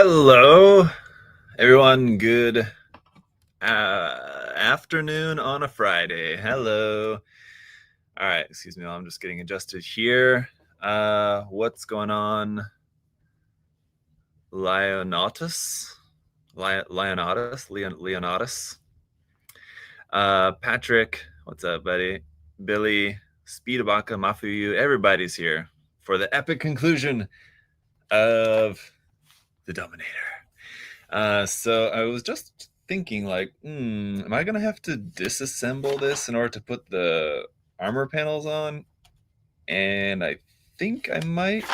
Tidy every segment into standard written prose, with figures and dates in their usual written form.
Hello, everyone. Good afternoon on a Friday. Hello. All right, excuse me. I'm just getting adjusted here. What's going on, Leonatus? Leonatus. Patrick, what's up, buddy? Billy, Speedabaka, Mafuyu. Everybody's here for the epic conclusion of the Dominator. So I was just thinking, like, am I gonna have to disassemble this in order to put the armor panels on? And I think I might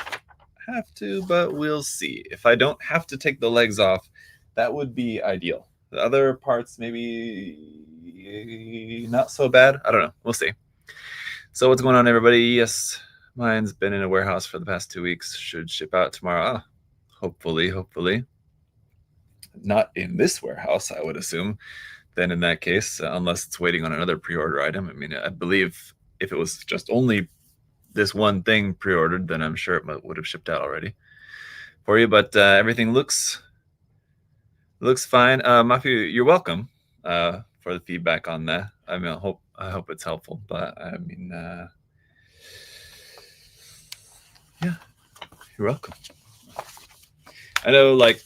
have to, but we'll see. If I don't have to take the legs off, that would be ideal. The other parts maybe not so bad. I don't know. We'll see. So what's going on, everybody? Yes, mine's been in a warehouse for the past 2 weeks. Should ship out tomorrow. Hopefully. Not in this warehouse, I would assume. Then in that case, unless it's waiting on another pre-order item. I mean, I believe if it was just only this one thing pre-ordered, then I'm sure it would have shipped out already for you. But everything looks fine. Mafi, you're welcome for the feedback on that. I mean, I hope it's helpful. But I mean, yeah, you're welcome. I know, like,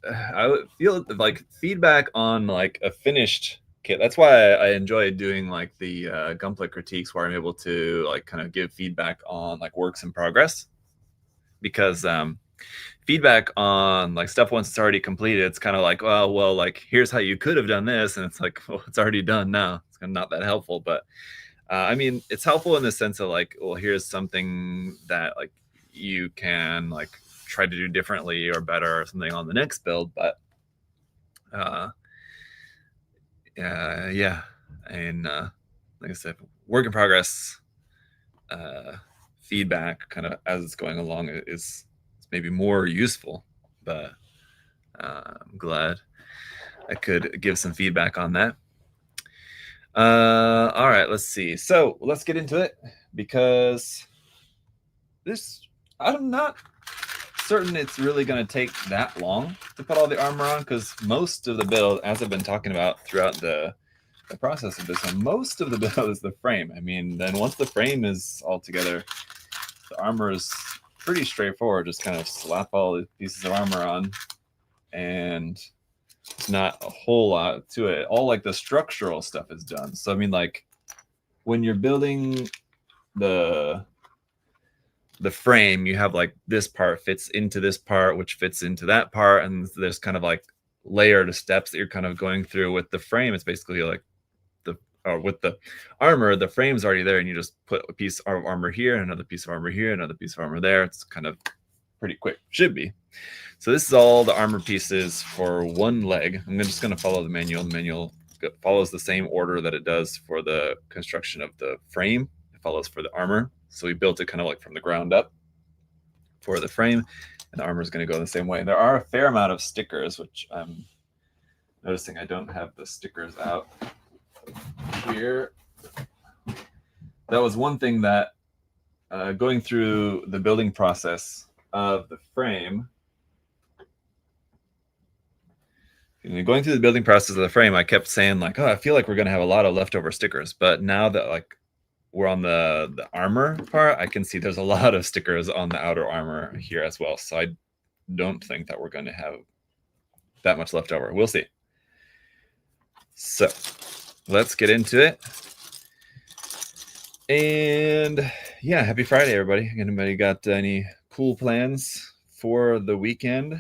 I would feel like feedback on like a finished kit. That's why I enjoy doing like the Gunpla critiques, where I'm able to like kind of give feedback on like works in progress, because feedback on like stuff once it's already completed, it's kind of like, well, like here's how you could have done this, and it's like, well, it's already done now. It's kind of not that helpful. But I mean, it's helpful in the sense of like, well, here's something that like you can like try to do differently or better or something on the next build. But yeah, and like I said, work in progress feedback kind of as it's going along is maybe more useful. But I'm glad I could give some feedback on that. All right, let's see. So let's get into it, because I'm not certain it's really going to take that long to put all the armor on, because most of the build, as I've been talking about throughout the process of this one, most of the build is the frame. I mean, then once the frame is all together, the armor is pretty straightforward. Just kind of slap all the pieces of armor on, and it's not a whole lot to it. All like the structural stuff is done. So I mean, like when you're building the frame, you have like this part fits into this part, which fits into that part, and there's kind of like layered steps that you're kind of going through. With the frame, it's basically like with the armor, the frame's already there, and you just put a piece of armor here, another piece of armor here, another piece of armor there. It's kind of pretty quick, should be. So this is all the armor pieces for one leg. I'm just going to follow the manual. The manual follows the same order that it does for the construction of the frame. It follows for the armor. So we built it kind of like from the ground up for the frame, and the armor is going to go the same way. There are a fair amount of stickers, which I'm noticing I don't have the stickers out here. That was one thing that going through the building process of the frame, going through the building process of the frame, I kept saying like, I feel like we're going to have a lot of leftover stickers. But now that like we're on the armor part, I can see there's a lot of stickers on the outer armor here as well. So I don't think that we're going to have that much left over. We'll see. So let's get into it. And yeah, happy Friday, everybody. Anybody got any cool plans for the weekend?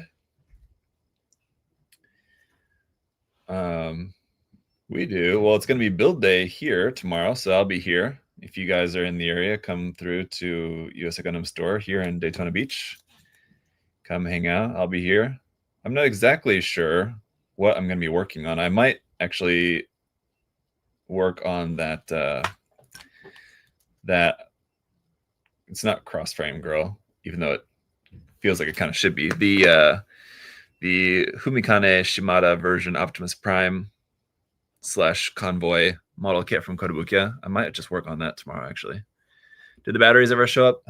We do. Well, it's going to be build day here tomorrow, so I'll be here. If you guys are in the area, come through to USA Gundam Store here in Daytona Beach. Come hang out. I'll be here. I'm not exactly sure what I'm going to be working on. I might actually work on that it's not cross frame girl, even though it feels like it kind of should be. The Humikane Shimada version Optimus Prime / Convoy model kit from Kotobukiya. I might just work on that tomorrow, actually. Did the batteries ever show up?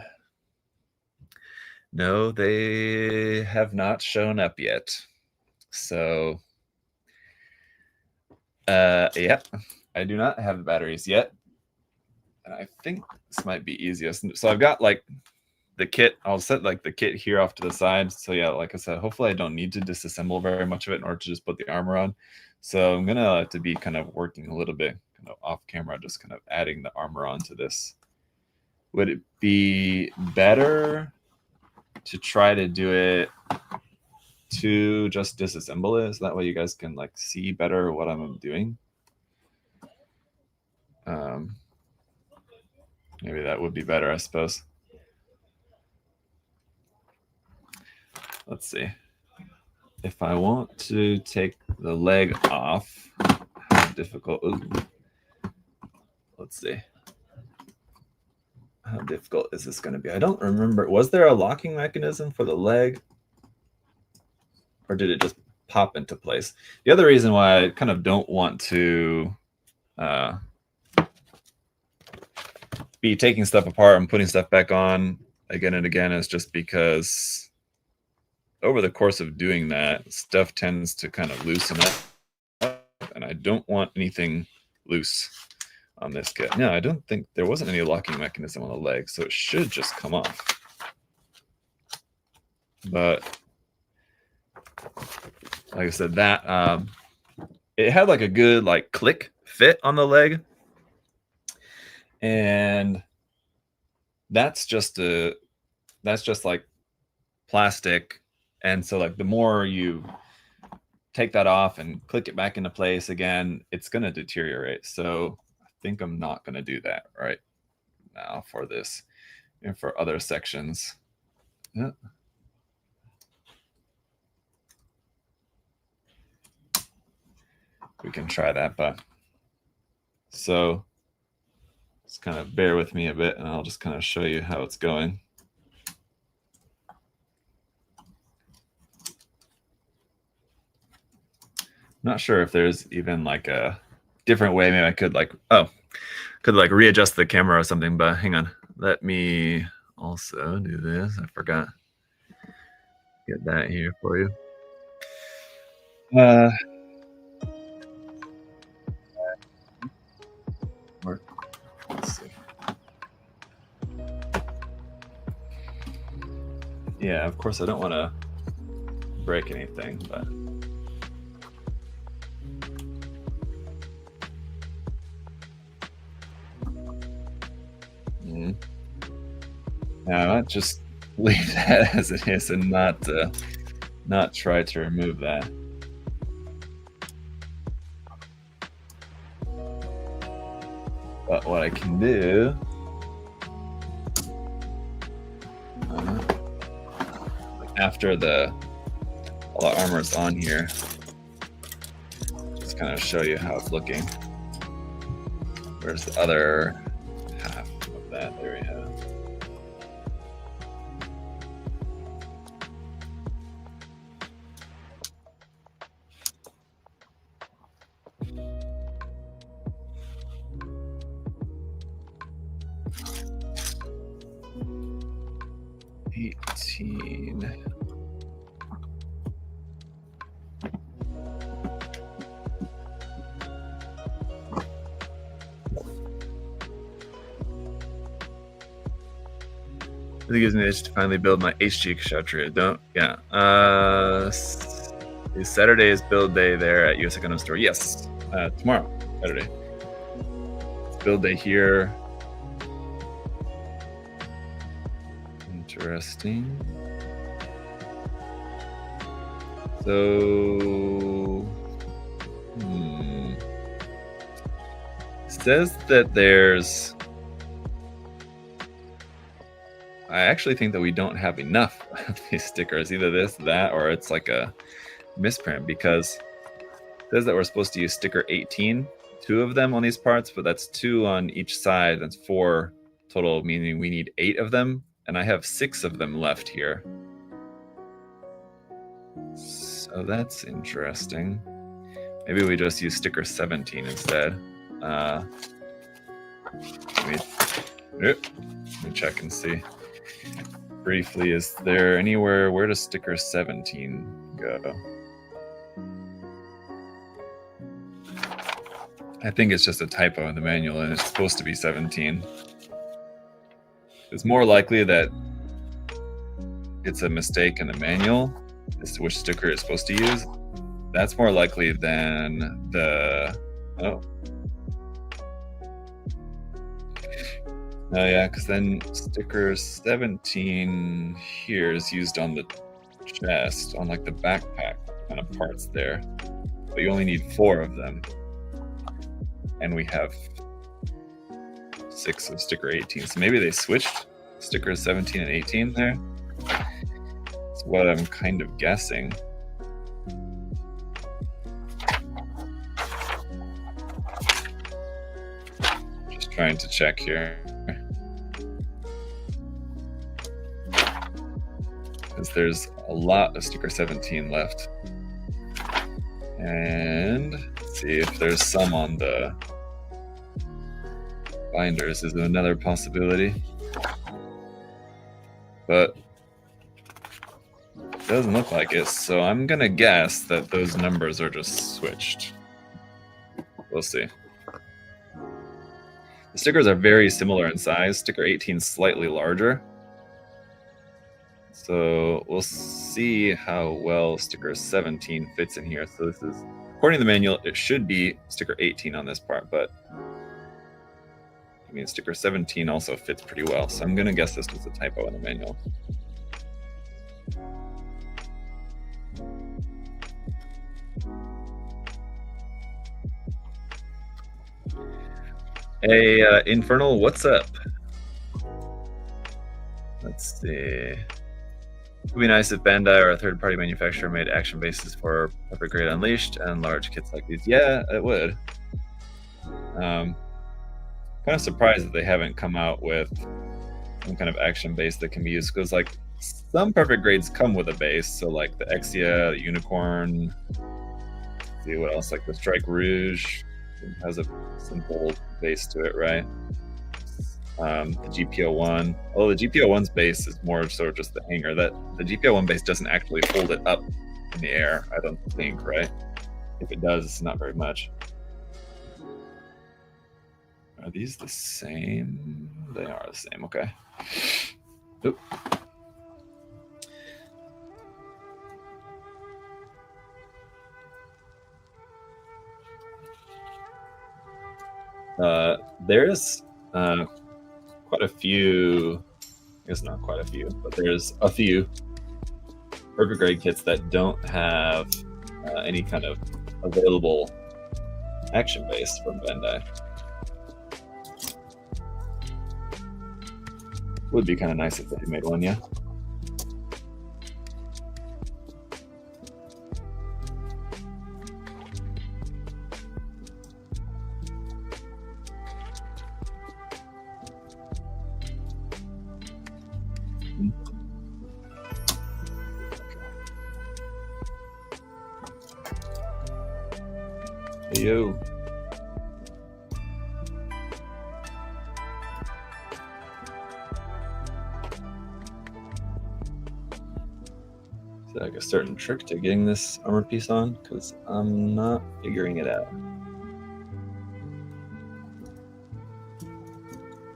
No, they have not shown up yet. So, yeah, I do not have the batteries yet. And I think this might be easiest. So I've got like the kit. I'll set like the kit here off to the side. So yeah, like I said, hopefully I don't need to disassemble very much of it in order to just put the armor on. So I'm gonna have to be kind of working a little bit kind of off camera, just kind of adding the armor onto this. Would it be better to try to do it to just disassemble it? Is that way you guys can like see better what I'm doing? Maybe that would be better, I suppose. Let's see. If I want to take the leg off, how difficult? Ooh. Let's see. How difficult is this going to be? I don't remember. Was there a locking mechanism for the leg? Or did it just pop into place? The other reason why I kind of don't want to be taking stuff apart and putting stuff back on again and again is just because over the course of doing that, stuff tends to kind of loosen up, and I don't want anything loose on this kit. No, I don't think there wasn't any locking mechanism on the leg, so it should just come off. But like I said, that it had like a good like click fit on the leg, and that's just like plastic. And so like the more you take that off and click it back into place again, it's going to deteriorate. So I think I'm not going to do that right now for this and for other sections. Yeah. We can try that, but so just kind of bear with me a bit and I'll just kind of show you how it's going. Not sure if there's even like a different way. Maybe I could like, readjust the camera or something, but hang on. Let me also do this. I forgot. Get that here for you. Let's see. Yeah, of course I don't want to break anything, but I might just leave that as it is and not try to remove that. But what I can do, after all the armor is on here, just kind of show you how it's looking. Where's the other half of that? There we have. 18. I think it gives me an itch to finally build my HG Kshatriya. Don't, yeah. Saturday is build day there at USA Gundam Store. Yes, tomorrow, Saturday. It's build day here. Interesting. So, it says that there's. I actually think that we don't have enough of these stickers. Either this, that, or it's like a misprint, because it says that we're supposed to use sticker 18, 2 of them on these parts, but that's 2 on each side. That's 4 total, meaning we need 8 of them, and I have 6 of them left here. So that's interesting. Maybe we just use sticker 17 instead. Let me check and see. briefly, is there anywhere, where does sticker 17 go? I think it's just a typo in the manual and it's supposed to be 17. It's more likely that it's a mistake in the manual as to which sticker it's supposed to use. That's more likely than the, oh yeah, because then sticker 17 here is used on the chest, on like the backpack kind of parts there, but you only need 4 of them, and we have 6 of sticker 18, so maybe they switched stickers 17 and 18 there. That's what I'm kind of guessing. Just trying to check here, because there's a lot of sticker 17 left. And let's see if there's some on the binders is another possibility. But it doesn't look like it, so I'm gonna guess that those numbers are just switched. We'll see. The stickers are very similar in size. Sticker 18 is slightly larger. So we'll see how well sticker 17 fits in here. So this is, according to the manual, it should be sticker 18 on this part, but I mean, sticker 17 also fits pretty well. So I'm gonna guess this was a typo in the manual. Hey, Infernal, what's up? Let's see. It would be nice if Bandai or a third-party manufacturer made action bases for Perfect Grade Unleashed and large kits like these. Yeah, it would. Kind of surprised that they haven't come out with some kind of action base that can be used, because like some Perfect Grades come with a base. So like the Exia, the Unicorn. Let's see what else? Like the Strike Rouge has a simple base to it, right? The GPO1. Oh, the GPO1's base is more so just the hanger. That the GPO1 base doesn't actually hold it up in the air, I don't think, right? If it does, it's not very much. Are these the same? They are the same. Okay. Oop. There's quite a few, I guess not quite a few, but there's a few Perfect Grade kits that don't have any kind of available action base from Bandai. Would be kind of nice if they made one, yeah. Hey, yo. Is there like a certain trick to getting this armor piece on? Because I'm not figuring it out.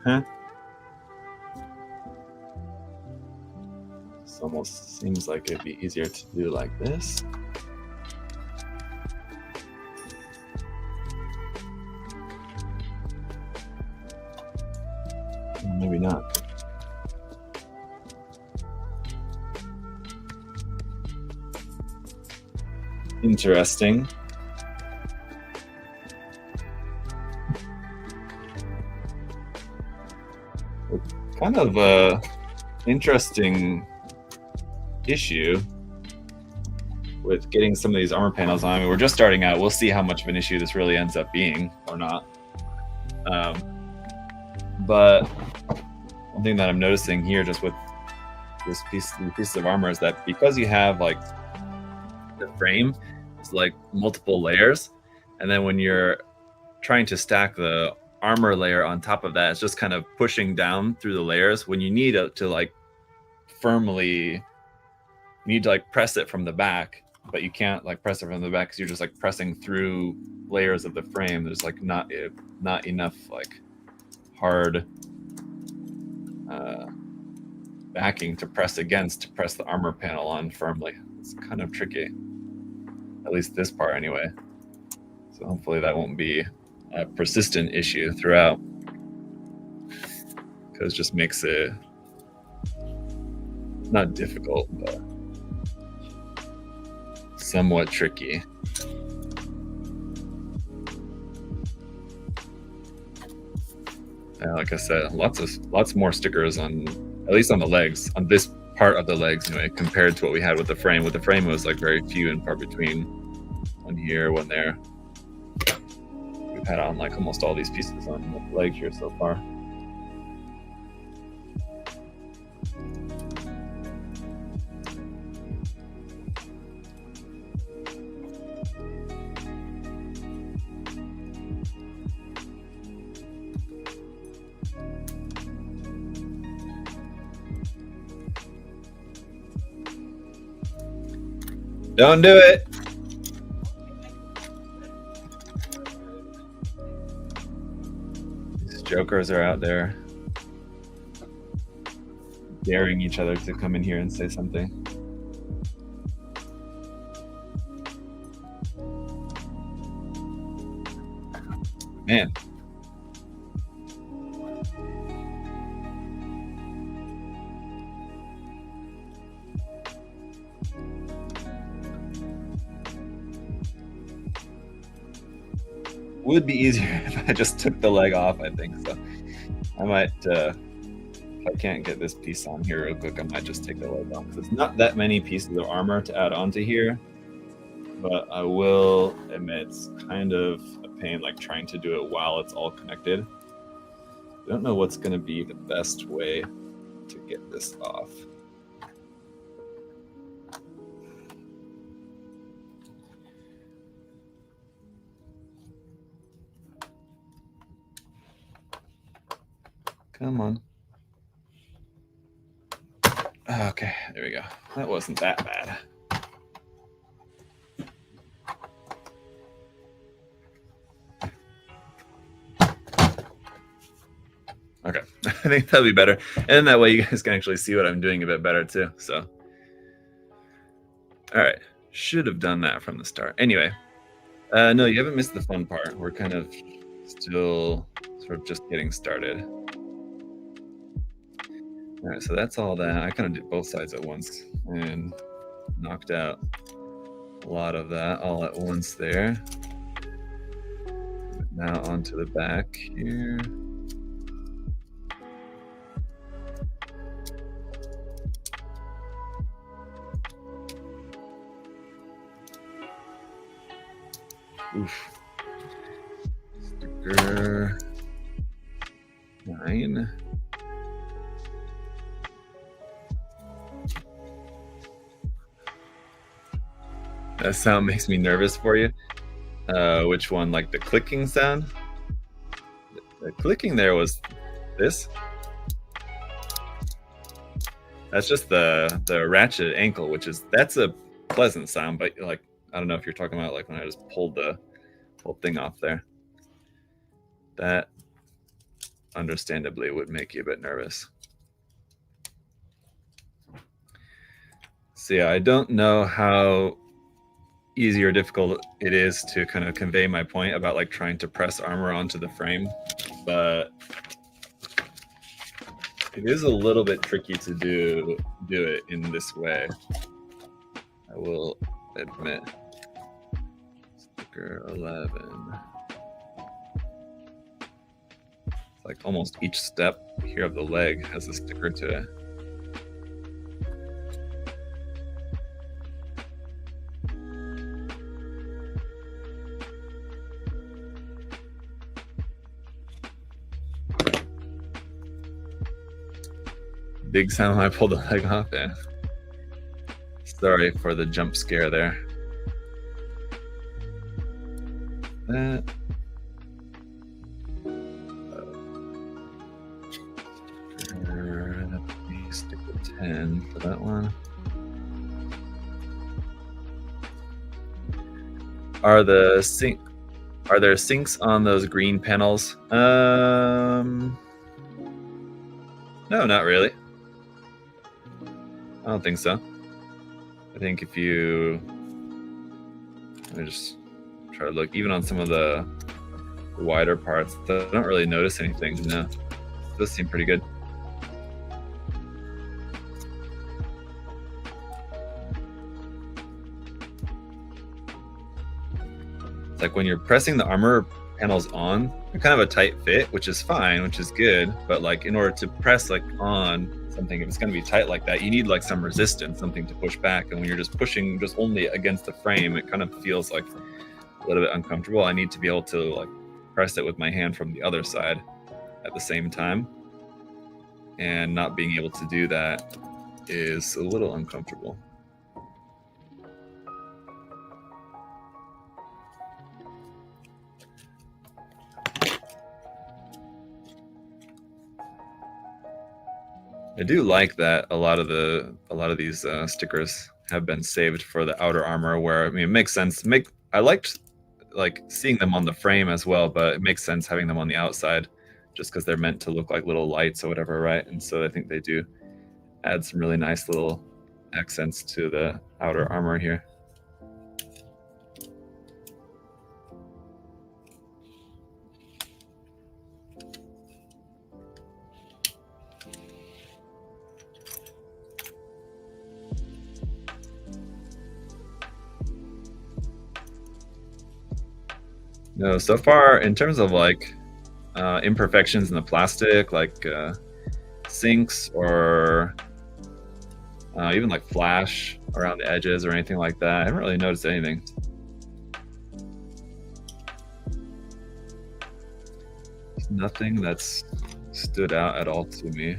Huh? This almost seems like it'd be easier to do like this. Maybe not. Interesting. Kind of a interesting issue with getting some of these armor panels on. I mean, we're just starting out. We'll see how much of an issue this really ends up being or not. But one thing that I'm noticing here just with these pieces of armor is that because you have like the frame, it's like multiple layers, and then when you're trying to stack the armor layer on top of that, it's just kind of pushing down through the layers when you need to like firmly, you need to like press it from the back, but you can't like press it from the back because you're just like pressing through layers of the frame. There's like not enough like hard backing to press against to press the armor panel on firmly. It's kind of tricky, at least this part anyway. So hopefully that won't be a persistent issue throughout, because it just makes it not difficult, but somewhat tricky. Like I said, lots more stickers on, at least on the legs, on this part of the legs anyway, compared to what we had with the frame. With the frame, it was like very few and far between. One here, one there. We've had on like almost all these pieces on the leg here so far. Don't do it. These jokers are out there daring each other to come in here and say something. Man. Would be easier if I just took the leg off, I think. So I might, if I can't get this piece on here real quick, I might just take the leg off. There's not that many pieces of armor to add onto here, but I will admit it's kind of a pain, like trying to do it while it's all connected. I don't know what's going to be the best way to get this off. Come on. Okay, there we go. That wasn't that bad. Okay, I think that'll be better. And that way you guys can actually see what I'm doing a bit better too. So, all right, should have done that from the start. Anyway, no, you haven't missed the fun part. We're kind of still sort of just getting started. All right, so that's all that. I kind of did both sides at once and knocked out a lot of that all at once there. Now onto the back here. Oof. Sticker 9. That sound makes me nervous for you. Which one? Like the clicking sound? The clicking there was this. That's just the ratchet ankle, that's a pleasant sound, but like I don't know if you're talking about like when I just pulled the whole thing off there. That understandably would make you a bit nervous. So yeah, I don't know how easy or difficult it is to kind of convey my point about like trying to press armor onto the frame, but it is a little bit tricky to do it in this way, I will admit. Sticker 11. It's like almost each step here of the leg has a sticker to it. Big sound when I pulled the leg off. Yeah. Sorry for the jump scare there. Sticker And for that one, are there sinks on those green panels? No, not really. I don't think so. I think if you, let me just try to look, even on some of the wider parts, I don't really notice anything. No, it does seem pretty good. It's like when you're pressing the armor panels on, they're kind of a tight fit, which is fine, which is good. But like in order to press like on something, if it's going to be tight like that, you need like some resistance, something to push back. And when you're just pushing just only against the frame, it kind of feels like a little bit uncomfortable. I need to be able to like press it with my hand from the other side at the same time, and not being able to do that is a little uncomfortable. I do like that a lot of these stickers have been saved for the outer armor, where I mean it makes sense. I liked like seeing them on the frame as well, but it makes sense having them on the outside just because they're meant to look like little lights or whatever, right? And so I think they do add some really nice little accents to the outer armor here. No, so far in terms of like imperfections in the plastic, like sinks or even like flash around the edges or anything like that, I haven't really noticed anything. There's nothing that's stood out at all to me.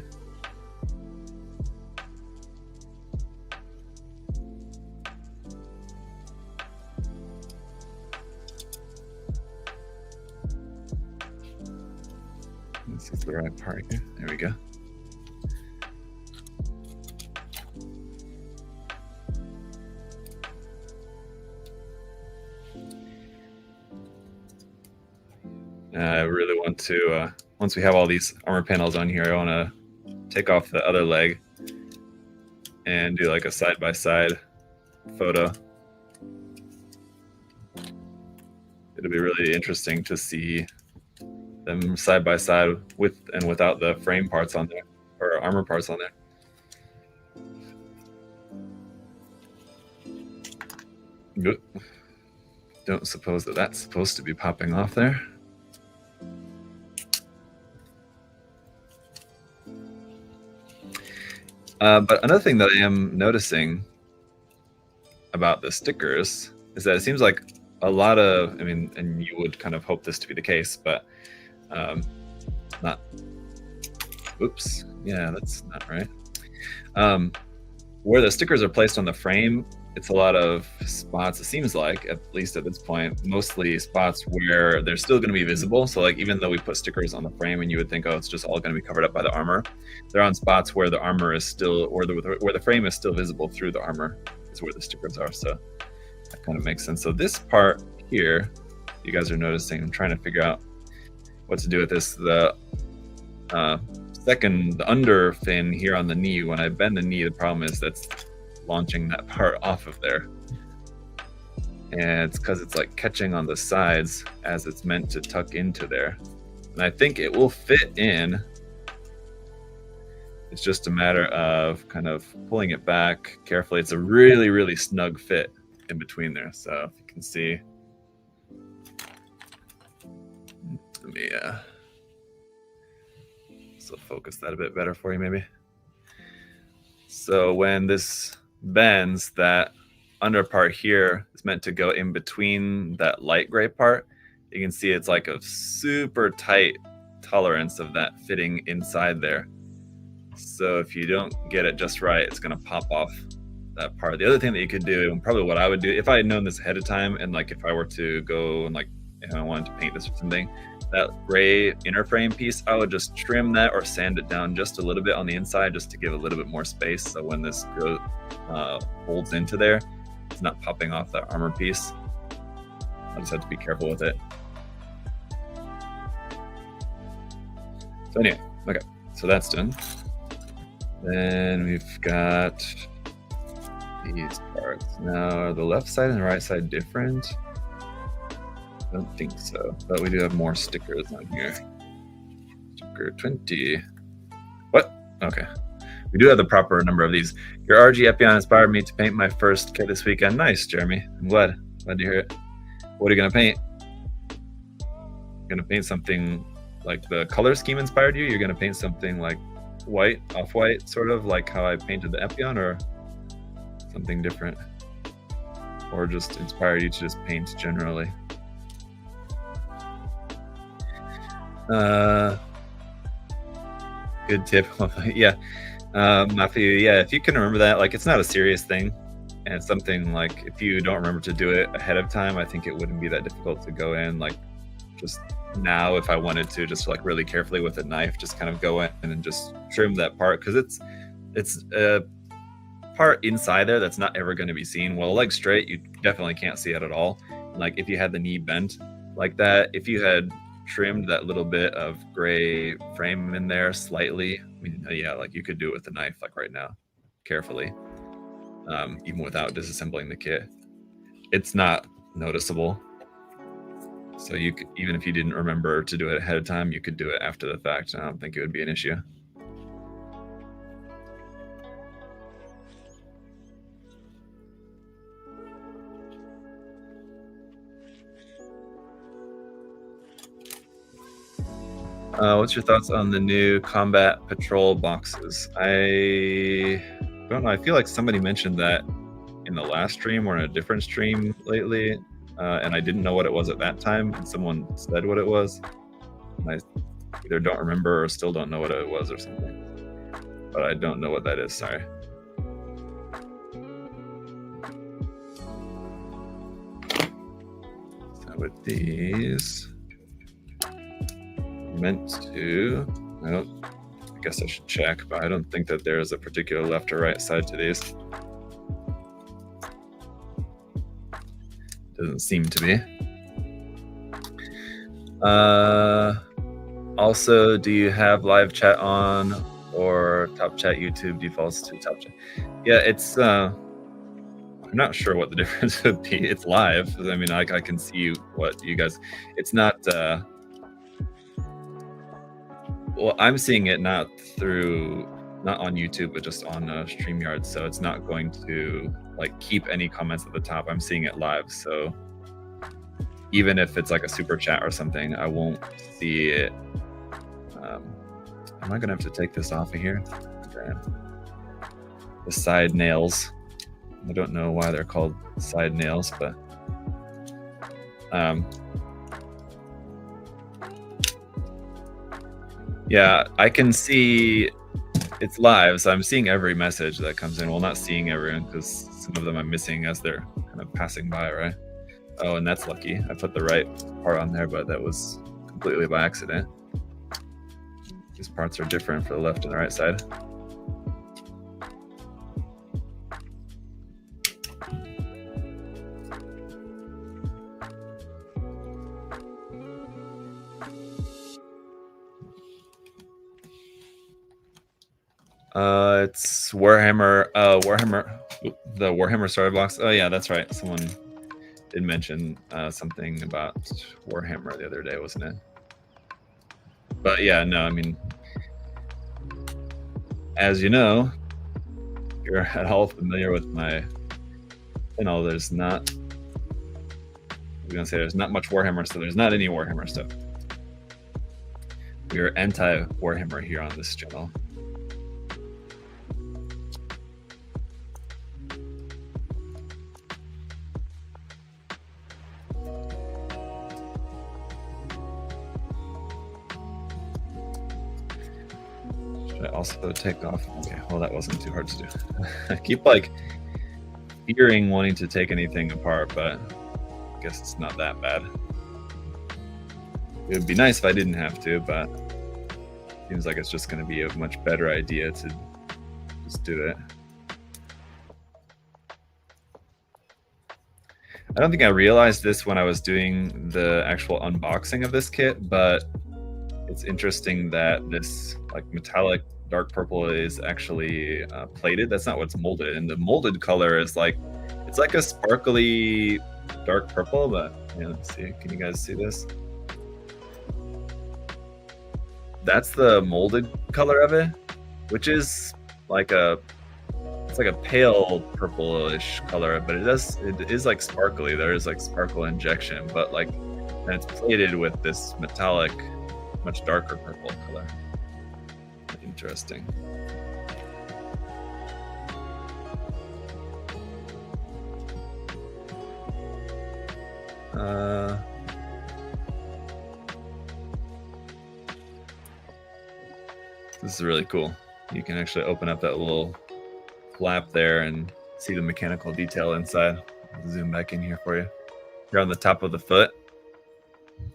This is the right part here. There we go. I really want to, once we have all these armor panels on here, I want to take off the other leg and do like a side-by-side photo. It'll be really interesting to see them side by side with and without the frame parts on there, or armor parts on there. Good. Don't suppose that that's supposed to be popping off there. But another thing that I am noticing about the stickers is that it seems like a lot of, I mean, and you would kind of hope this to be the case, but not, oops, yeah, that's not right. Where the stickers are placed on the frame, it's a lot of spots, it seems like, at least at this point, mostly spots where they're still going to be visible. So like even though we put stickers on the frame and you would think, oh, it's just all going to be covered up by the armor, they're on spots where the armor is still, or where the frame is still visible through the armor is where the stickers are. So that kind of makes sense. So this part here, you guys are noticing, I'm trying to figure out what to do with this. The the under fin here on the knee, when I bend the knee, the problem is that's launching that part off of there. And it's because it's like catching on the sides as it's meant to tuck into there. And I think it will fit in. It's just a matter of kind of pulling it back carefully. It's a really, really snug fit in between there. So if you can see, let me so focus that a bit better for you maybe. So when this bends, that under part here is meant to go in between that light gray part. You can see it's like a super tight tolerance of that fitting inside there. So if you don't get it just right, it's going to pop off that part. The other thing that you could do, and probably what I would do if I had known this ahead of time, and like if I were to go and like if I wanted to paint this or something. That gray inner frame piece, I would just trim that or sand it down just a little bit on the inside just to give a little bit more space. So when this folds into there, it's not popping off that armor piece. I just have to be careful with it. So anyway, okay, so that's done. Then we've got these parts. Now, are the left side and the right side different? I don't think so, but we do have more stickers on here. Sticker 20. What? Okay. We do have the proper number of these. Your RG Epion inspired me to paint my first kit this weekend. Nice, Jeremy. I'm glad to hear it. What are you gonna paint? You're gonna paint something like the color scheme inspired you? You're gonna paint something like white, off-white, sort of like how I painted the Epion, or something different? Or just inspired you to just paint generally? Good tip. Yeah. Matthew, yeah, if you can remember that, like, it's not a serious thing, and it's something like, if you don't remember to do it ahead of time, I think it wouldn't be that difficult to go in, like, just now, if I wanted to, just like really carefully with a knife, just kind of go in and just trim that part, because it's a part inside there that's not ever going to be seen. Well, leg straight, you definitely can't see it at all. Like, if you had the knee bent like that, if you had trimmed that little bit of gray frame in there slightly, I mean, yeah, like you could do it with a knife, like right now, carefully, even without disassembling the kit. It's not noticeable. So you could, even if you didn't remember to do it ahead of time, you could do it after the fact. I don't think it would be an issue. What's your thoughts on the new combat patrol boxes? I don't know. I feel like somebody mentioned that in the last stream or in a different stream lately, and I didn't know what it was at that time, and someone said what it was. And I either don't remember or still don't know what it was or something. But I don't know what that is, sorry. So with these, meant to, I guess I should check, but I don't think that there's a particular left or right side to these. Doesn't seem to be. Also, do you have live chat on, or top chat YouTube defaults to top chat? Yeah, it's I'm not sure what the difference would be. It's live. I mean, I can see what you guys, it's not well, I'm seeing it not on YouTube, but just on StreamYard, so it's not going to like keep any comments at the top. I'm seeing it live, so even if it's like a super chat or something, I won't see it. Am I gonna have to take this off of here? Okay. The side nails. I don't know why they're called side nails, but yeah, I can see it's live, so I'm seeing every message that comes in. Well, not seeing everyone, because some of them I'm missing as they're kind of passing by, right? Oh, and that's lucky. I put the right part on there, but that was completely by accident. These parts are different for the left and the right side. It's Warhammer, the Warhammer starter box. Oh yeah, that's right. Someone did mention something about Warhammer the other day, wasn't it? But yeah, no, I mean, as you know, if you're at all familiar with my channel, there's not, I was gonna say there's not much Warhammer, so there's not any Warhammer stuff. We are anti-Warhammer here on this channel. I also take off. Okay, well, that wasn't too hard to do. I keep like fearing wanting to take anything apart, but I guess it's not that bad. It would be nice if I didn't have to, but seems like it's just going to be a much better idea to just do it. I don't think I realized this when I was doing the actual unboxing of this kit, but it's interesting that this like metallic dark purple is actually plated. That's not what's molded, and the molded color is like, it's like a sparkly dark purple, but yeah, let's see. Can you guys see this? That's the molded color of it, which is like it's like a pale purplish color, but it is like sparkly. There is like sparkle injection, but like, and it's plated with this metallic, much darker purple color. Interesting. This is really cool. You can actually open up that little flap there and see the mechanical detail inside. I'll zoom back in here for you. Here on the top of the foot,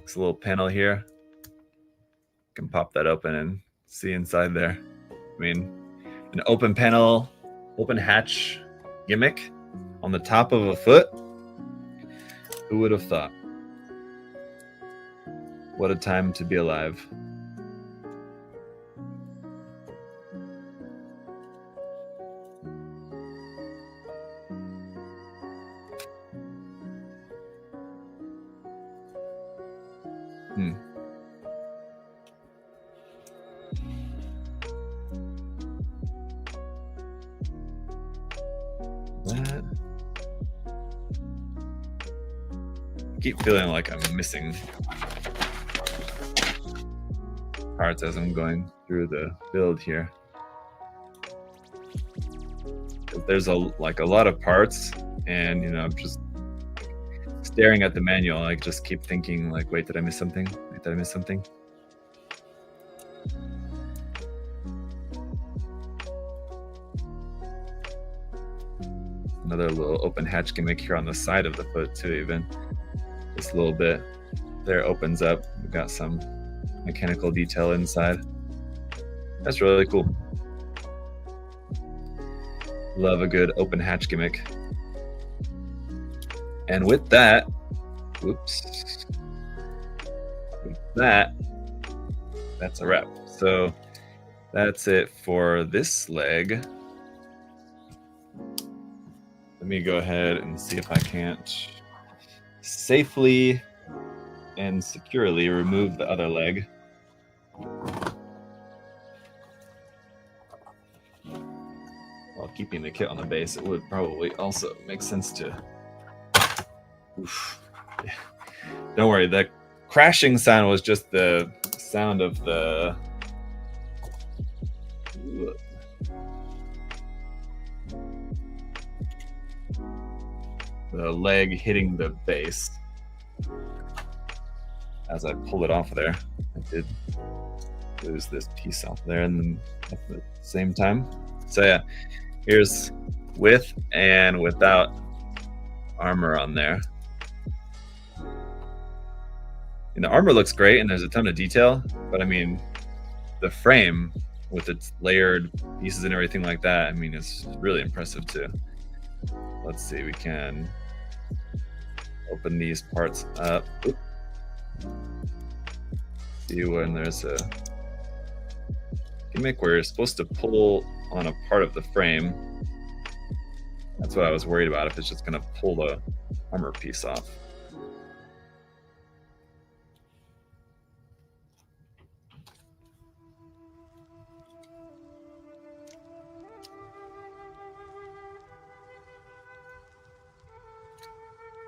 it's a little panel here. You can pop that open and see inside there. I mean, an open panel, open hatch gimmick on the top of a foot. Who would have thought? What a time to be alive. I keep feeling like I'm missing parts as I'm going through the build here. There's a lot of parts, and you know, I'm just staring at the manual. I just keep thinking like, wait, did I miss something? Wait, did I miss something? Another little open hatch gimmick here on the side of the foot too, even. This little bit there opens up. We've got some mechanical detail inside. That's really cool. Love a good open hatch gimmick. And with that, whoops. With that, that's a wrap. So that's it for this leg. Let me go ahead and see if I can't safely and securely remove the other leg. While keeping the kit on the base, it would probably also make sense to... Oof. Yeah. Don't worry, the crashing sound was just the sound of the... the leg hitting the base. As I pulled it off of there, I did lose this piece off there and at the same time. So yeah, here's with and without armor on there. And the armor looks great and there's a ton of detail, but I mean, the frame with its layered pieces and everything like that, I mean, it's really impressive too. Let's see, we can open these parts up. Oop. See when there's a gimmick where you're supposed to pull on a part of the frame. That's what I was worried about, if it's just going to pull the armor piece off.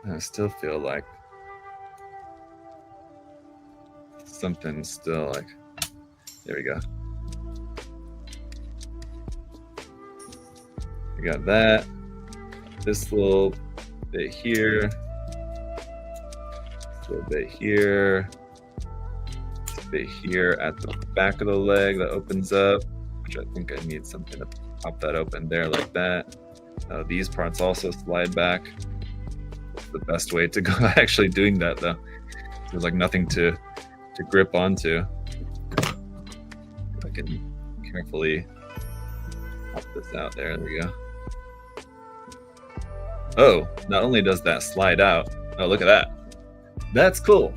I still feel like something's still like, there we go. We got that, this little bit here, this little bit here, this bit here at the back of the leg that opens up, which I think I need something to pop that open there like that. These parts also slide back. The best way to go actually doing that though. There's like nothing to to grip onto. If I can carefully pop this out. There we go. Oh, not only does that slide out, oh, look at that. That's cool.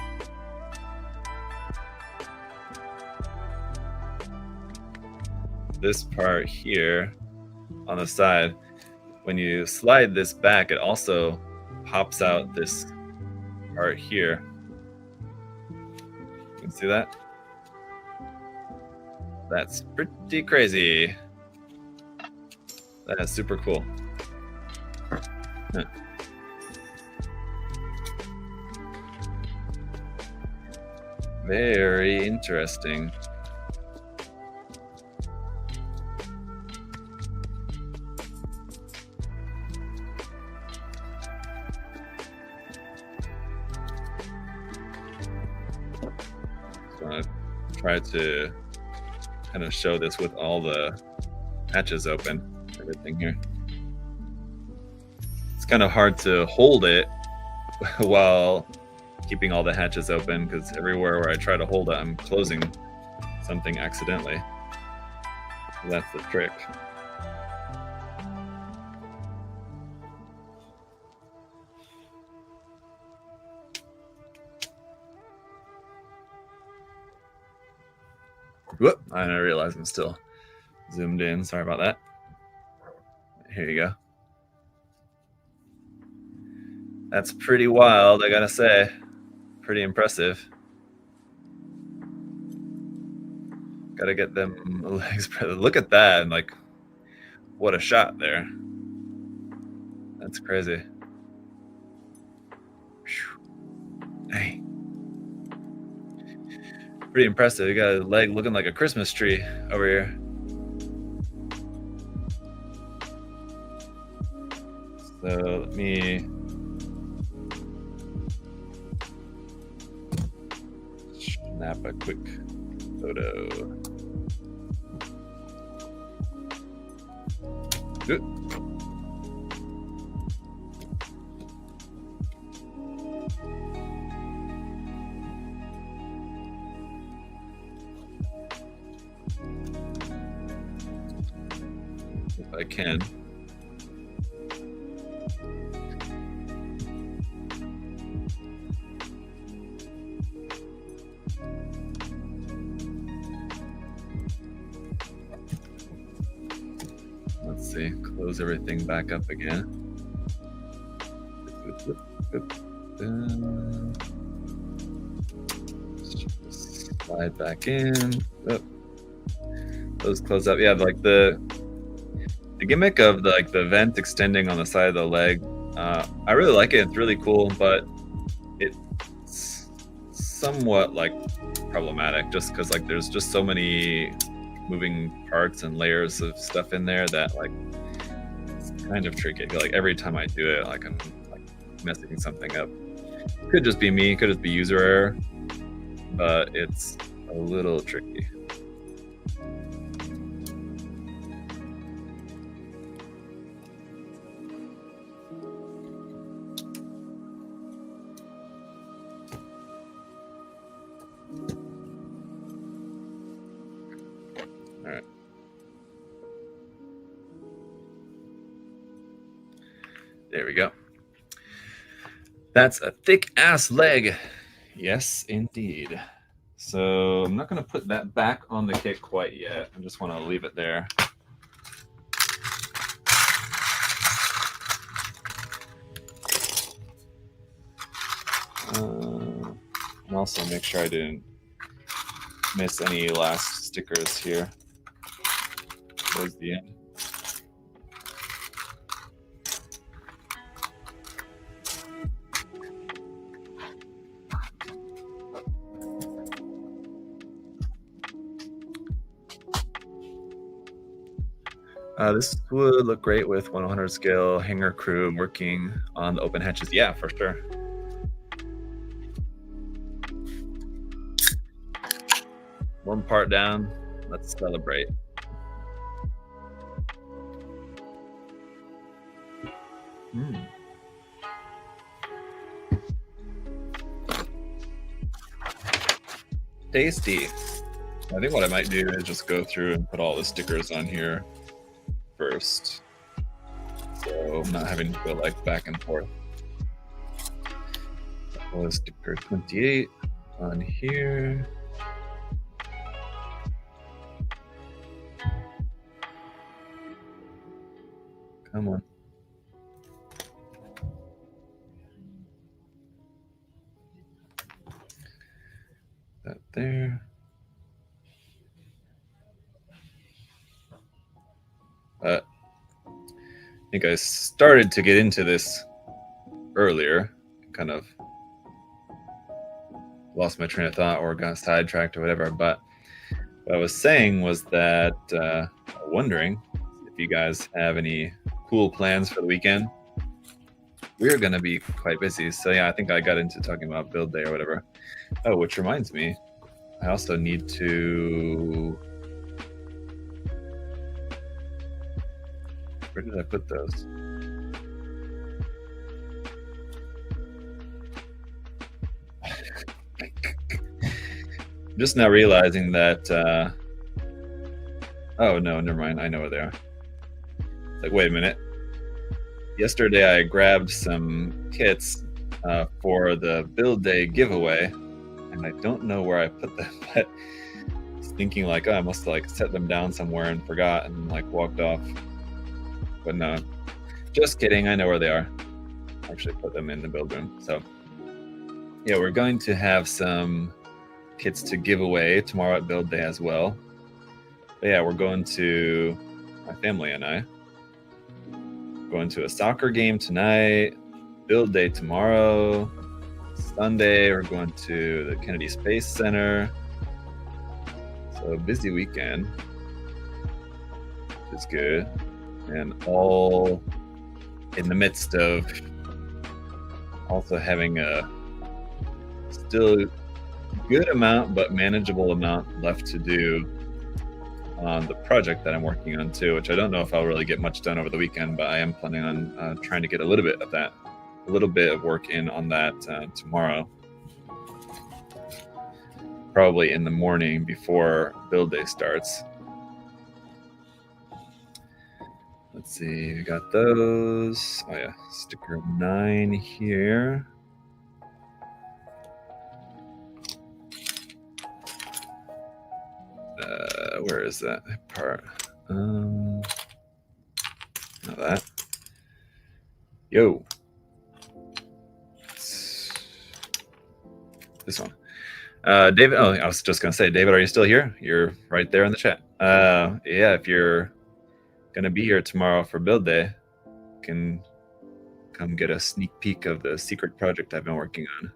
This part here on the side, when you slide this back, it also pops out this part here. You can see that? That's pretty crazy. That is super cool. Huh. Very interesting. So I try to kind of show this with all the hatches open, everything here. It's kind of hard to hold it while keeping all the hatches open, because everywhere where I try to hold it, I'm closing something accidentally. That's the trick. Whoop, I didn't realize I'm still zoomed in. Sorry about that. Here you go. That's pretty wild, I gotta say. Pretty impressive. Gotta get them legs. Look at that, and like, what a shot there. That's crazy. Hey. Pretty impressive. You got a leg looking like a Christmas tree over here. So let me snap a quick photo. Good. If I can. Let's see, close everything back up again. Slide back in. Oh. Those close up. Yeah, like the gimmick of the vent extending on the side of the leg. I really like it. It's really cool, but it's somewhat like problematic just because like there's just so many moving parts and layers of stuff in there that like it's kind of tricky. I feel like every time I do it, like I'm like messing something up. Could just be me, could just be user error, but it's a little tricky. All right. There we go. That's a thick ass leg. Yes, indeed. So I'm not going to put that back on the kit quite yet. I just want to leave it there. And also make sure I didn't miss any last stickers here towards the end. This would look great with 100 scale hanger crew working on the open hatches. Yeah, for sure. One part down. Let's celebrate. Tasty. I think what I might do is just go through and put all the stickers on here first, so I'm not having to go like back and forth. That was sticker 28 on here. Come on. That there. I think I started to get into this earlier, kind of lost my train of thought or got sidetracked or whatever. But what I was saying was that wondering if you guys have any cool plans for the weekend. We're going to be quite busy. So yeah, I think I got into talking about build day or whatever. Oh, which reminds me, I also need to... Where did I put those? Just now realizing that... oh, no, never mind. I know where they are. Like, wait a minute. Yesterday, I grabbed some kits for the build day giveaway, and I don't know where I put them, but I was thinking like, oh, I must have like set them down somewhere and forgot and like walked off. But no, just kidding. I know where they are. I actually put them in the build room. So yeah, we're going to have some kits to give away tomorrow at build day as well. But yeah, we're going to, my family and I, going to a soccer game tonight, build day tomorrow, Sunday we're going to the Kennedy Space Center. So a busy weekend, which is good. And all in the midst of also having a still good amount but manageable amount left to do on the project that I'm working on too, which I don't know if I'll really get much done over the weekend, but I am planning on trying to get a little bit of that, a little bit of work in on that tomorrow, probably in the morning before build day starts. Let's see, we got those. Oh yeah, sticker 9 here. Where is that part? Not that. Yo. This one. David, oh, I was just going to say, David, are you still here? You're right there in the chat. Yeah, if you're going to be here tomorrow for build day, you can come get a sneak peek of the secret project I've been working on.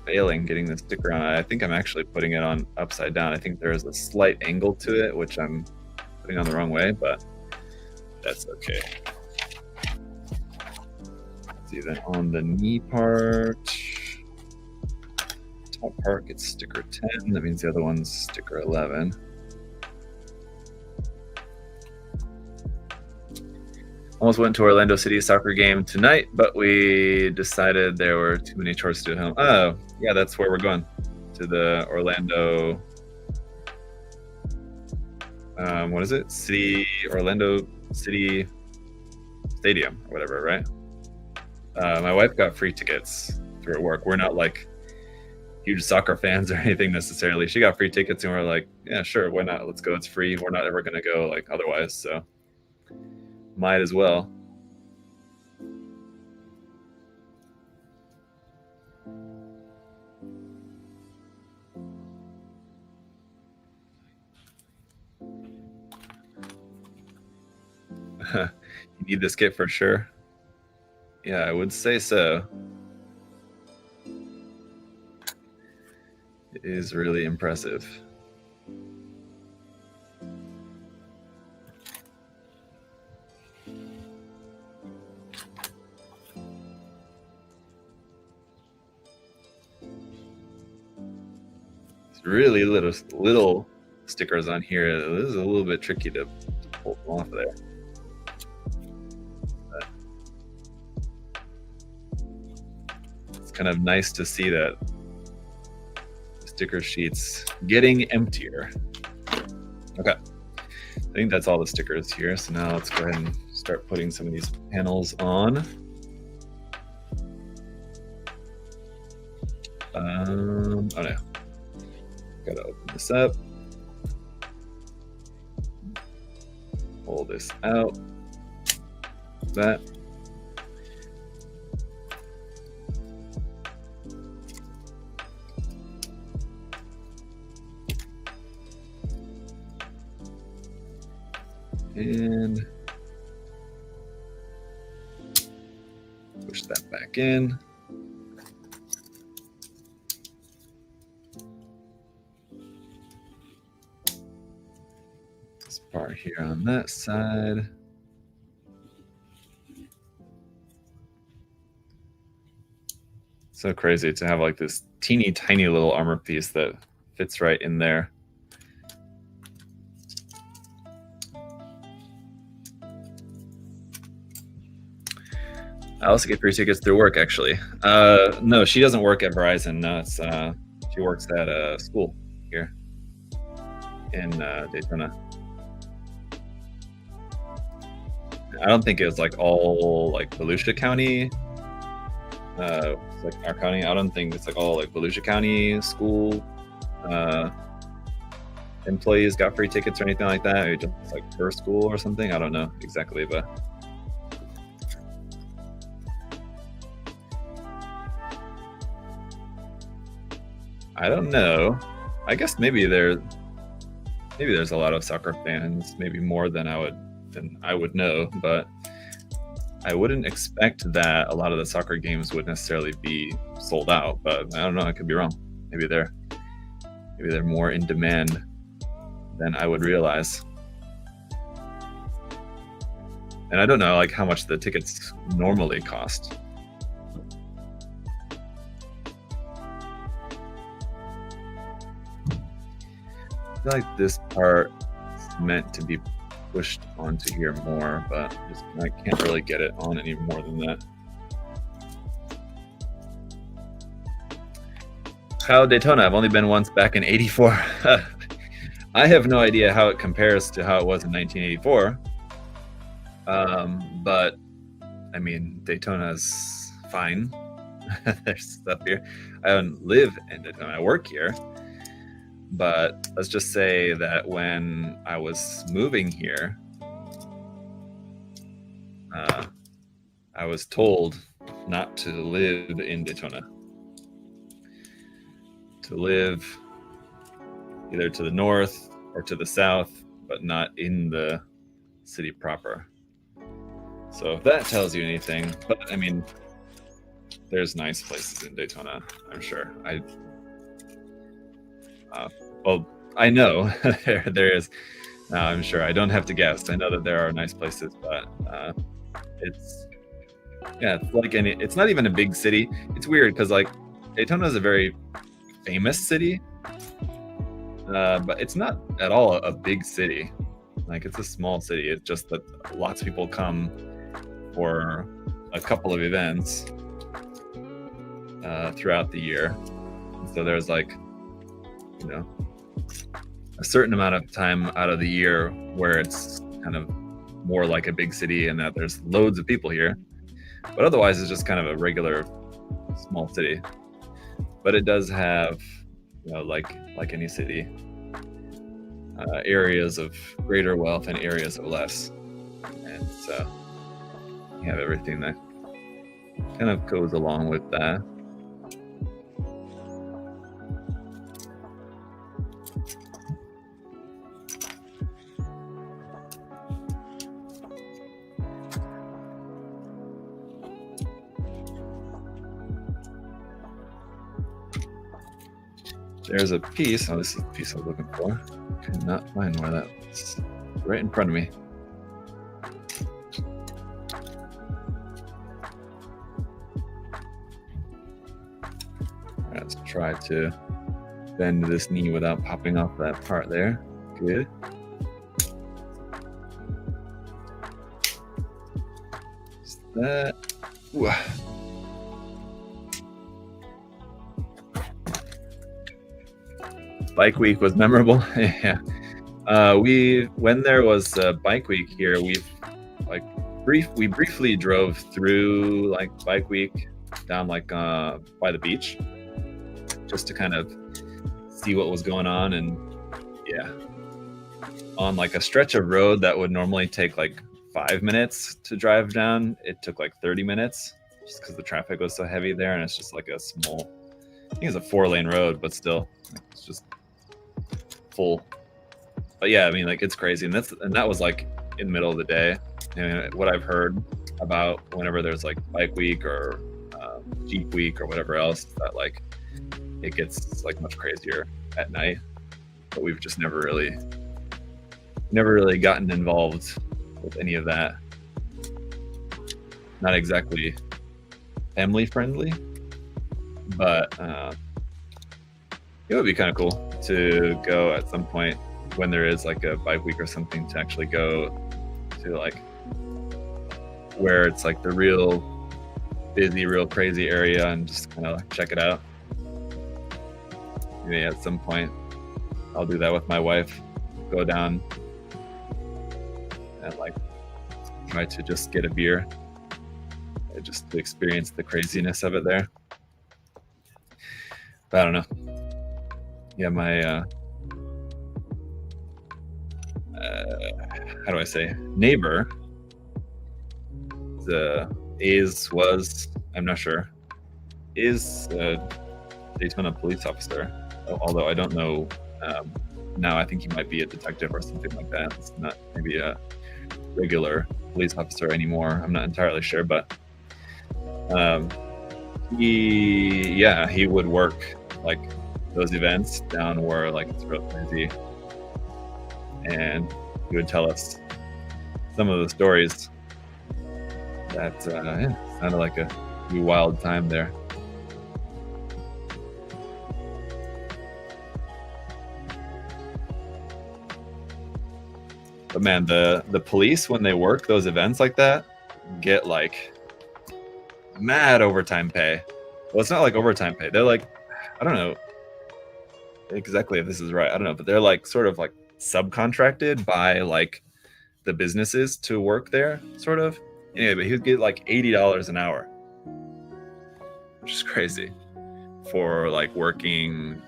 Failing getting the sticker on. I think I'm actually putting it on upside down. I think there is a slight angle to it, which I'm putting on the wrong way, but that's okay. Let's see, then on the knee part, top part gets sticker 10. That means the other one's sticker 11. Almost went to Orlando City soccer game tonight, but we decided there were too many chores to do at home. Oh, yeah, that's where we're going, to the Orlando, what is it? Orlando City Stadium or whatever, right? My wife got free tickets through her work. We're not like huge soccer fans or anything necessarily. She got free tickets and we're like, yeah, sure, why not? Let's go. It's free. We're not ever going to go like otherwise, so might as well. You need this kit for sure. Yeah, I would say so. It is really impressive. Really little stickers on here. This is a little bit tricky to pull them off there. kind of nice to see that sticker sheets getting emptier. Okay, I think that's all the stickers here. So now let's go ahead and start putting some of these panels on. Oh no, gotta open this up, pull this out, that. And push that back in. This part here on that side. So crazy to have like this teeny tiny little armor piece that fits right in there. I also get free tickets through work, actually. No, she doesn't work at Verizon. No, it's she works at a school here in Daytona. I don't think it was like all like Volusia County. It's like our county. I don't think it's like all like Volusia County school employees got free tickets or anything like that. Maybe just like per school or something. I don't know exactly, but. I don't know. I guess maybe there's a lot of soccer fans, maybe more than I would know, but I wouldn't expect that a lot of the soccer games would necessarily be sold out. But I don't know. I could be wrong. Maybe they're more in demand than I would realize. And I don't know like how much the tickets normally cost. I feel like this part is meant to be pushed onto here more, but I can't really get it on any more than that. How Daytona? I've only been once back in '84. I have no idea how it compares to how it was in 1984. But I mean, Daytona's fine. There's stuff here. I don't live in Daytona. I work here. But let's just say that when I was moving here, I was told not to live in Daytona. To live either to the north or to the south, but not in the city proper. So if that tells you anything, but I mean, there's nice places in Daytona, I'm sure. Well, I know there is. I'm sure. I don't have to guess. I know that there are nice places, but it's like it's not even a big city. It's weird because like Daytona is a very famous city, but it's not at all a big city. Like it's a small city. It's just that lots of people come for a couple of events throughout the year. So there's like, you know, a certain amount of time out of the year where it's kind of more like a big city and that there's loads of people here, but otherwise it's just kind of a regular small city. But it does have, you know, like any city, areas of greater wealth and areas of less, and so you have everything that kind of goes along with that. There's a piece. Oh, this is the piece I was looking for. Could not find where that was. Right in front of me. All right, let's try to bend this knee without popping off that part there. Good. Just that. Ooh. Bike week was memorable. Yeah. When there was a bike week here, we briefly drove through like bike week down like by the beach just to kind of see what was going on. And yeah, on like a stretch of road that would normally take like 5 minutes to drive down, it took like 30 minutes just because the traffic was so heavy there. And it's just like a small, I think it's a 4-lane road, but still it's just full. But yeah, I mean, like, it's crazy. And that was like in the middle of the day. And what I've heard about whenever there's like bike week or Jeep week or whatever else, that like it gets like much crazier at night. But we've just never really gotten involved with any of that. Not exactly family friendly, but it would be kind of cool to go at some point when there is like a bike week or something, to actually go to like where it's like the real busy, real crazy area and just kind of like check it out. Maybe at some point I'll do that with my wife, go down and like try to just get a beer and just to experience the craziness of it there. But I don't know. Yeah, my how do I say, neighbor I'm not sure, is a Daytona police officer, although I don't know now. I think he might be a detective or something like that. It's not maybe a regular police officer anymore. I'm not entirely sure, but he would work like those events down where like it's real crazy, and he would tell us some of the stories that sounded like a wild time there. But man, the police, when they work those events like that, get like mad overtime pay. Well, it's not like overtime pay. They're like, I don't know exactly if this is right. I don't know, but they're like sort of like subcontracted by like the businesses to work there, sort of. Anyway, but he would get like $80 an hour, which is crazy for like working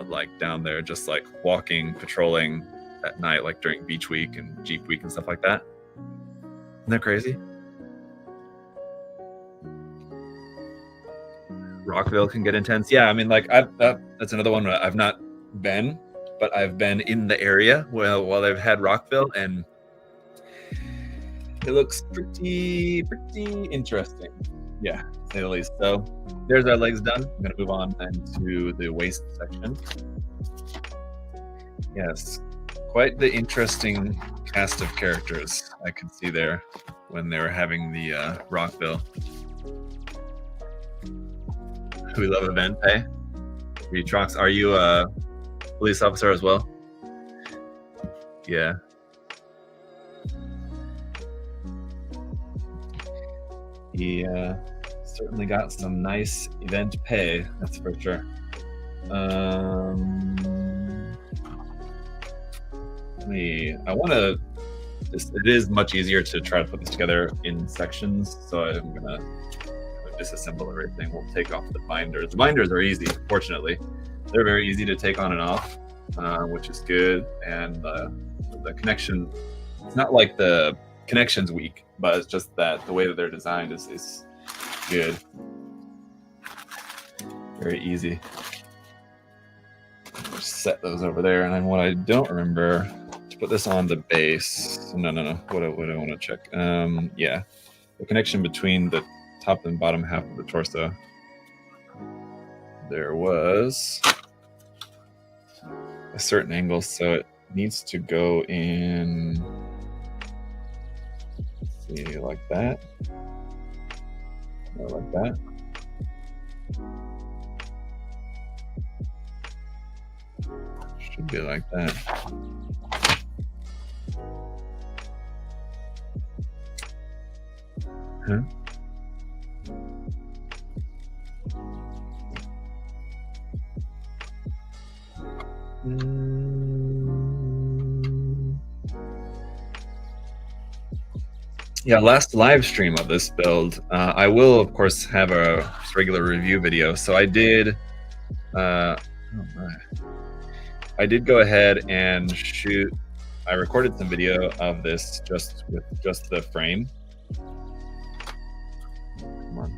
like down there, just like walking, patrolling at night, like during beach week and Jeep week and stuff like that. Isn't that crazy? Rockville can get intense. Yeah, I mean, like that's another one I've not been, but I've been in the area while they've had Rockville, and it looks pretty interesting. Yeah, to say the least. So there's our legs done. I'm gonna move on then to the waist section. Yes, quite the interesting cast of characters I could see there when they were having the Rockville. We love event pay. Retrox, are you a police officer as well? Yeah. He certainly got some nice event pay, that's for sure. It is much easier to try to put this together in sections, so I'm gonna disassemble everything. We'll take off the binders. The binders are easy, fortunately. They're very easy to take on and off, which is good. And the connection, it's not like the connection's weak, but it's just that the way that they're designed is good. Very easy. Just set those over there. And then what I don't remember, to put this on the base. No. What I want to check. Yeah, the connection between the top and bottom half of the torso. There was a certain angle, so it needs to go in, let's see, like that, or like that. Should be like that. Huh? Yeah, last live stream of this build, I will of course have a regular review video. So I did, oh my, I did go ahead and shoot. I recorded some video of this just with just the frame. Come on,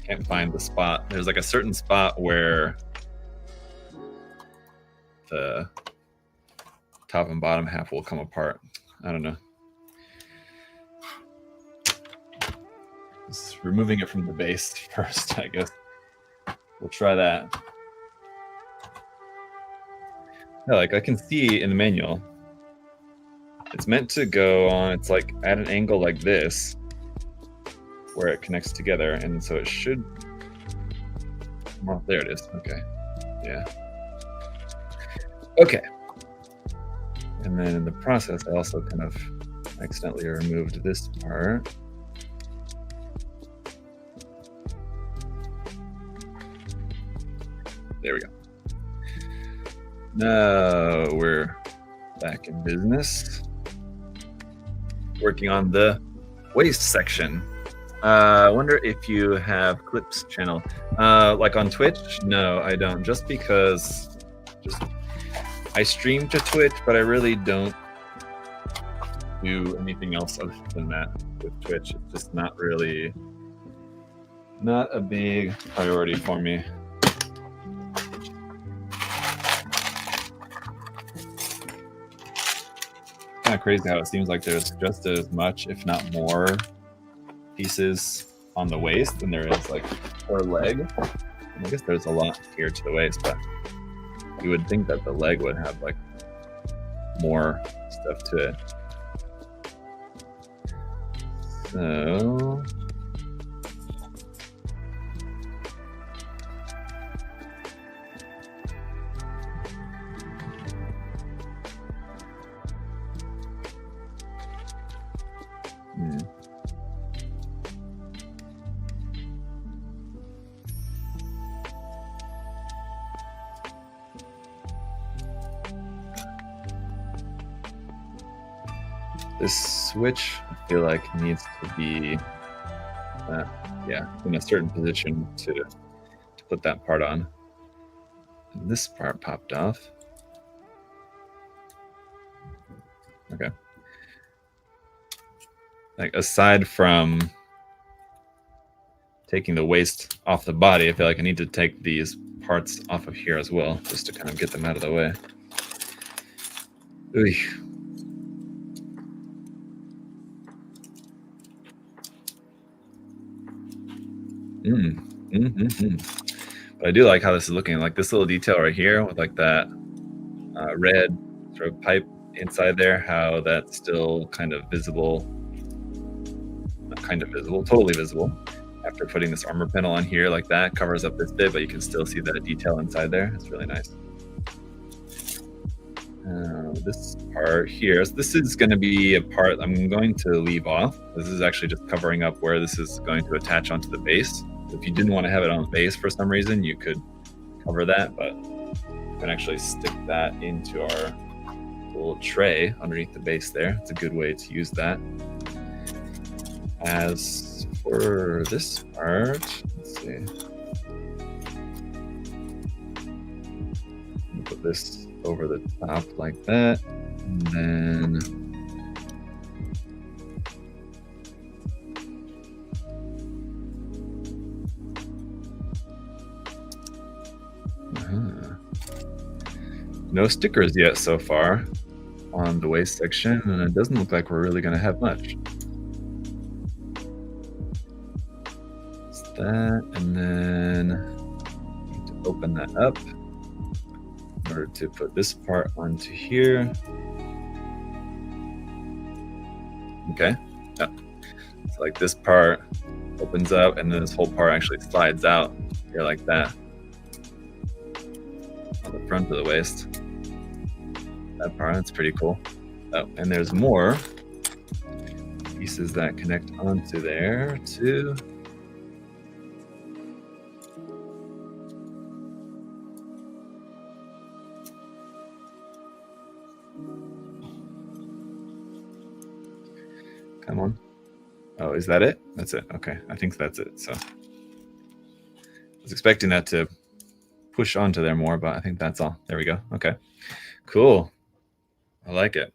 can't find the spot. There's like a certain spot where the top and bottom half will come apart. I don't know. Just removing it from the base first, I guess. We'll try that. Yeah, like I can see in the manual, it's meant to go on, it's like at an angle like this, where it connects together, and so it should, well, there it is, okay, yeah. Okay. And then in the process, I also kind of accidentally removed this part. There we go. Now we're back in business. Working on the waist section. I wonder if you have Clips channel. Like on Twitch? No, I don't. Just because I stream to Twitch, but I really don't do anything else other than that with Twitch. It's just not a big priority for me. Kind of crazy how it seems like there's just as much, if not more, pieces on the waist than there is like per leg. And I guess there's a lot here to the waist, but you would think that the leg would have like more stuff to it. So this switch, I feel like, needs to be, yeah, in a certain position to put that part on. And this part popped off. Okay. Like, aside from taking the waist off the body, I feel like I need to take these parts off of here as well, just to kind of get them out of the way. Ooh. But I do like how this is looking. Like this little detail right here with like that red sort of pipe inside there, how that's still kind of visible. Not kind of visible, totally visible. After putting this armor panel on here like that, covers up this bit, but you can still see that detail inside there. It's really nice. This part here, so this is going to be a part I'm going to leave off. This is actually just covering up where this is going to attach onto the base. If you didn't want to have it on the base for some reason, you could cover that, but you can actually stick that into our little tray underneath the base there. It's a good way to use that. As for this part, let's see. Put this over the top like that, and then no stickers yet so far on the waist section, and it doesn't look like we're really going to have much. It's that, and then need to open that up in order to put this part onto here. Okay, yeah. So like this part opens up, and then this whole part actually slides out here like that on the front of the waist. That part, that's pretty cool. Oh, and there's more pieces that connect onto there too. Come on. Oh, is that it? That's it. Okay, I think that's it. So I was expecting that to push onto there more, but I think that's all. There we go. Okay, cool. I like it.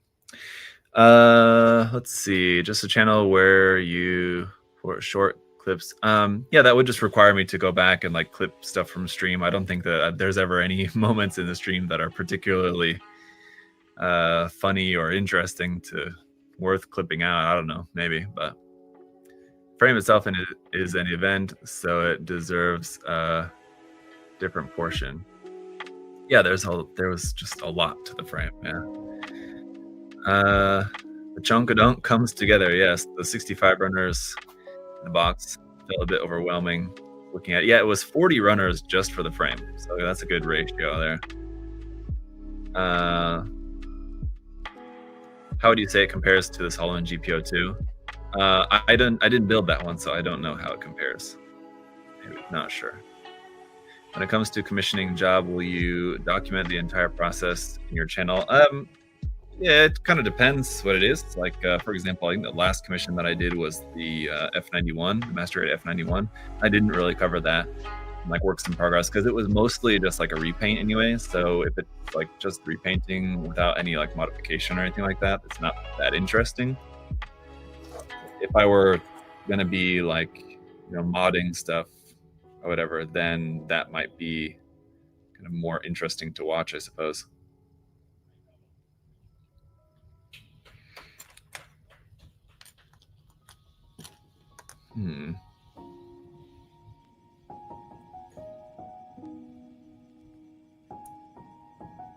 Let's see. Just a channel where you for short clips. Yeah, that would just require me to go back and like clip stuff from stream. I don't think that there's ever any moments in the stream that are particularly funny or interesting to worth clipping out. I don't know, maybe, but frame itself is an event, so it deserves a different portion. Yeah, there was just a lot to the frame. Yeah. The chunkadunk comes together. Yes, the 65 runners in the box felt a bit overwhelming looking at it. Yeah, it was 40 runners just for the frame, so that's a good ratio there. How would you say it compares to this Holland GPO2? I didn't build that one, so I don't know how it compares. Maybe, not sure. When it comes to commissioning job, will you document the entire process in your channel? Yeah, it kind of depends what it is. Like, for example, I think the last commission that I did was the F91, the Master Rated F91. I didn't really cover that, like works in progress, because it was mostly just like a repaint anyway. So if it's like just repainting without any like modification or anything like that, it's not that interesting. If I were gonna be like, modding stuff or whatever, then that might be kind of more interesting to watch, I suppose.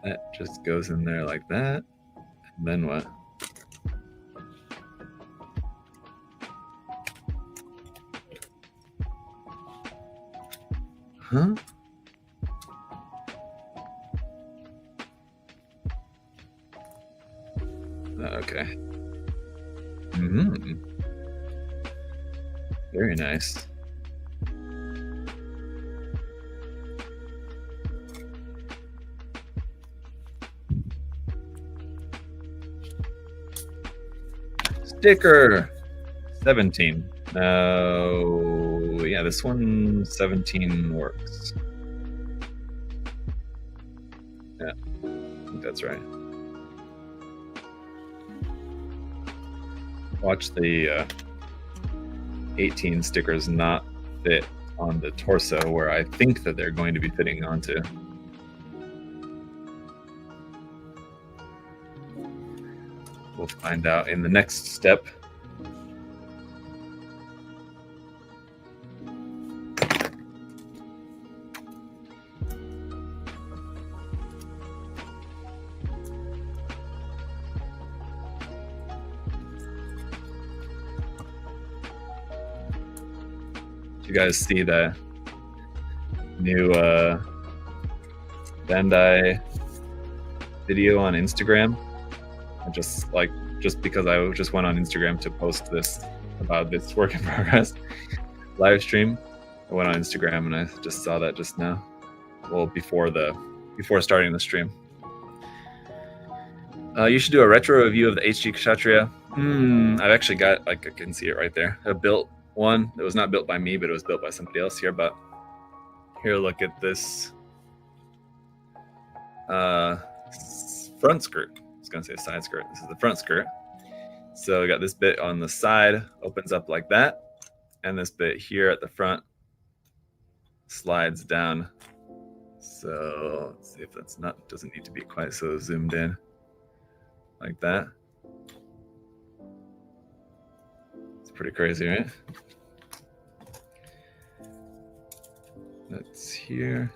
That just goes in there like that. And then what? Huh? Okay. Very nice. Sticker 17. Yeah, this one 17 works. Yeah, I think that's right. Watch the 18 stickers not fit on the torso where I think that they're going to be fitting onto. We'll find out in the next step. You guys see the new Bandai video on Instagram? Just because I just went on Instagram to post this about this work in progress live stream, I went on Instagram and I just saw that just now. Well, before starting the stream. You should do a retro review of the HG Kshatriya. I've actually got, like, I can see it right there. I built one that was not built by me, but it was built by somebody else here. But here, look at this front skirt. I was gonna say side skirt. This is the front skirt. So we got this bit on the side, opens up like that, and this bit here at the front slides down. So let's see if that's doesn't need to be quite so zoomed in like that. It's pretty crazy, right? That's here.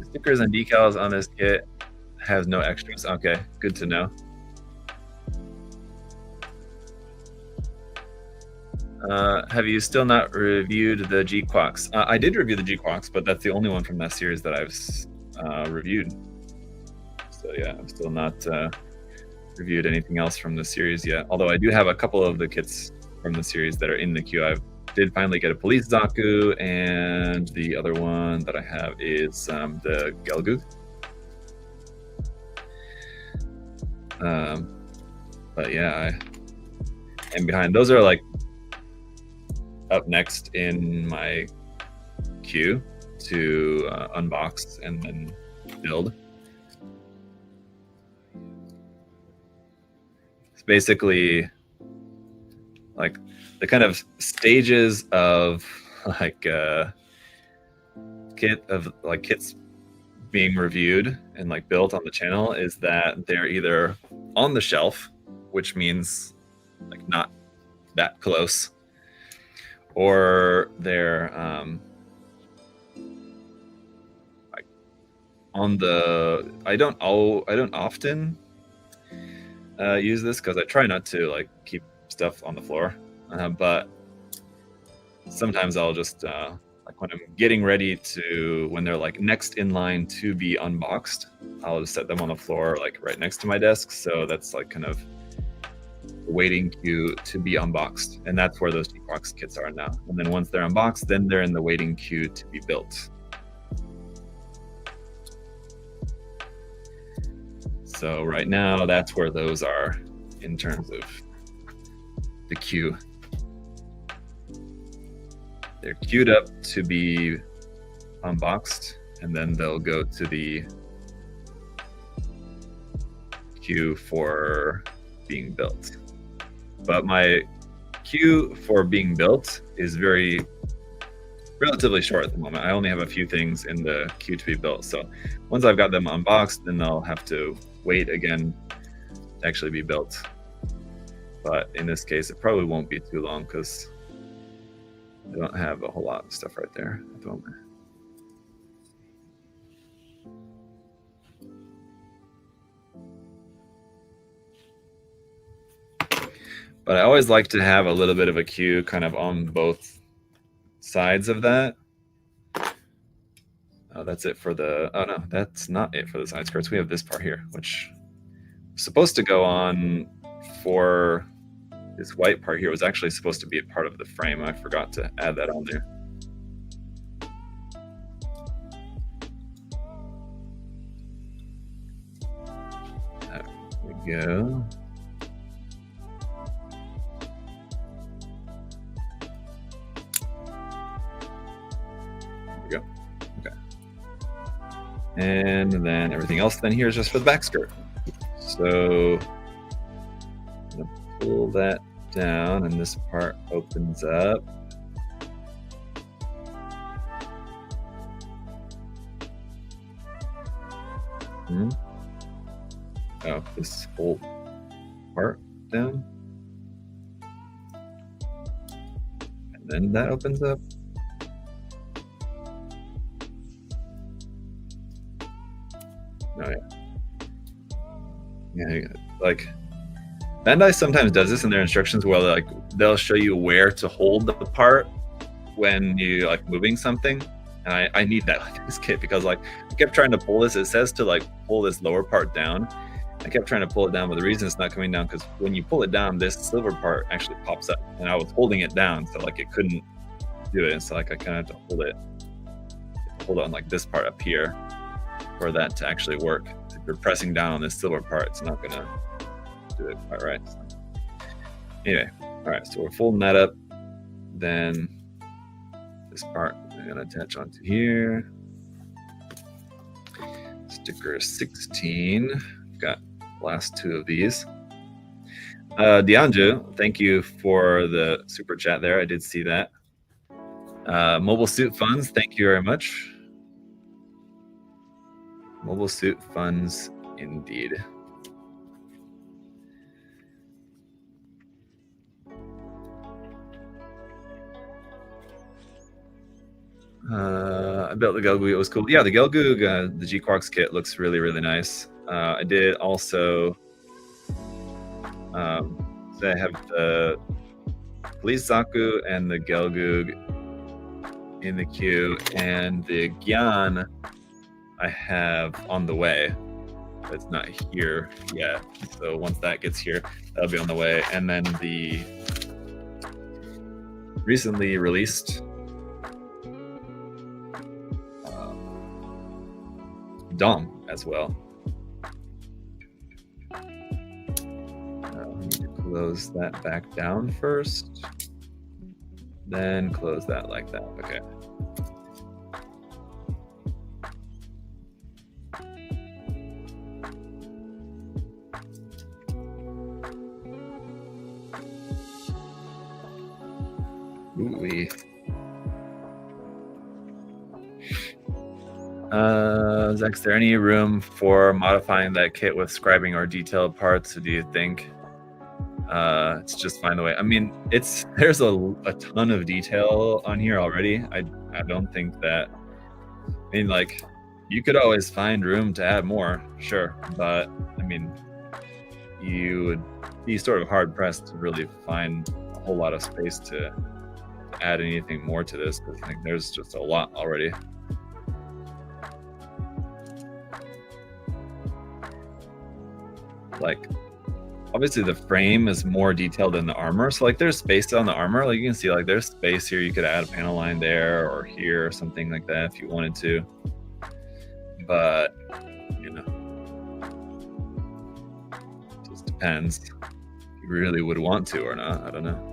Stickers and decals on this kit has no extras. Okay, good to know. Have you still not reviewed the G-Quox? I did review the G-Quox, but that's the only one from that series that I've reviewed. So yeah, I've still not reviewed anything else from the series yet. Although I do have a couple of the kits from the series that are in the queue. I've did finally get a police Zaku, and the other one that I have is the Gelgoog. But yeah, and behind those are like up next in my queue to unbox and then build. It's basically like the kind of stages of like kits being reviewed and like built on the channel is that they're either on the shelf, which means like not that close, or they're like on the I don't often use this because I try not to like keep stuff on the floor, but sometimes I'll just like when I'm getting ready to, when they're like next in line to be unboxed, I'll just set them on the floor like right next to my desk. So that's like kind of waiting queue to be unboxed, and that's where those G-Box kits are now. And then once they're unboxed, then they're in the waiting queue to be built. So right now, that's where those are in terms of the queue. They're queued up to be unboxed, and then they'll go to the queue for being built. But my queue for being built is relatively short at the moment. I only have a few things in the queue to be built. So once I've got them unboxed, then I'll have to wait again to actually be built. But in this case, it probably won't be too long because I don't have a whole lot of stuff right there at the moment. But I always like to have a little bit of a queue kind of on both sides of that. That's it for the, oh no, that's not it for the side skirts. We have this part here, which is supposed to go on for this white part here. Was actually supposed to be a part of the frame. I forgot to add that on there. There we go. There we go. Okay. And then everything else then here is just for the back skirt. So I'm gonna pull that down and this part opens up. Oh, this whole part down. And then that opens up. Oh yeah. Yeah, like Bandai sometimes does this in their instructions where like they'll show you where to hold the part when you like moving something. And I need that with this kit because like I kept trying to pull this. It says to like pull this lower part down. I kept trying to pull it down, but the reason it's not coming down because when you pull it down, this silver part actually pops up, and I was holding it down, so like it couldn't do it. And so like I kind of had to hold on like this part up here for that to actually work. If you're pressing down on this silver part, it's not gonna do it quite right. So, anyway, all right, so we're folding that up. Then this part I'm gonna attach onto here. Sticker 16. Got the last two of these. Dianju, thank you for the super chat there. I did see that. Mobile Suit Funds, thank you very much. Mobile Suit Funds, indeed. I built the Gelgoog. It was cool. Yeah, the Gelgoog, the G-Quarks kit looks really, really nice. I did also so I have the Police Zaku and the Gelgoog in the queue, and the Gyan I have on the way. But it's not here yet. So once that gets here, that'll be on the way. And then the recently released DOM as well. We need to close that back down first, then close that like that. Okay. Ooh-wee. Zach, is there any room for modifying that kit with scribing or detailed parts? Or do you think it's just fine the way? I mean, there's a ton of detail on here already. I don't think that. I mean, like, you could always find room to add more, sure, but I mean, you would be sort of hard pressed to really find a whole lot of space to add anything more to this, because I think there's just a lot already. Like, obviously the frame is more detailed than the armor, so like there's space on the armor. Like you can see, like there's space here. You could add a panel line there or here or something like that if you wanted to, but you know, it just depends if you really would want to or not. I don't know.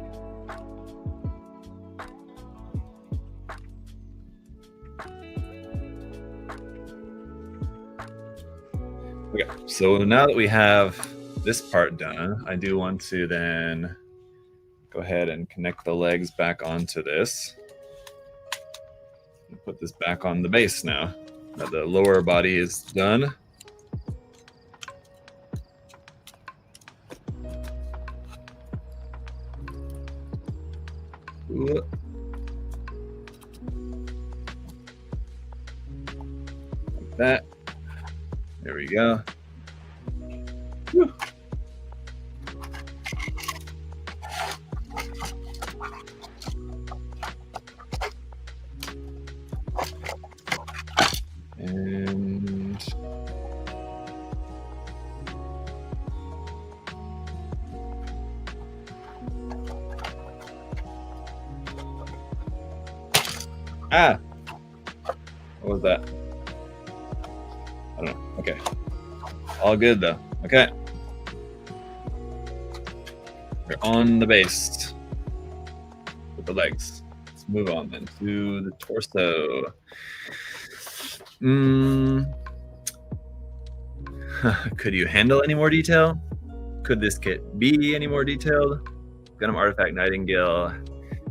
Okay, so now that we have this part done, I do want to then go ahead and connect the legs back onto this. Put this back on the base now that the lower body is done. Ooh. Like that. There we go. Whew. And what was that? I don't know. Okay. All good though. Okay. We're on the base with the legs. Let's move on then to the torso. Could you handle any more detail? Could this kit be any more detailed? Gundam Artifact Nightingale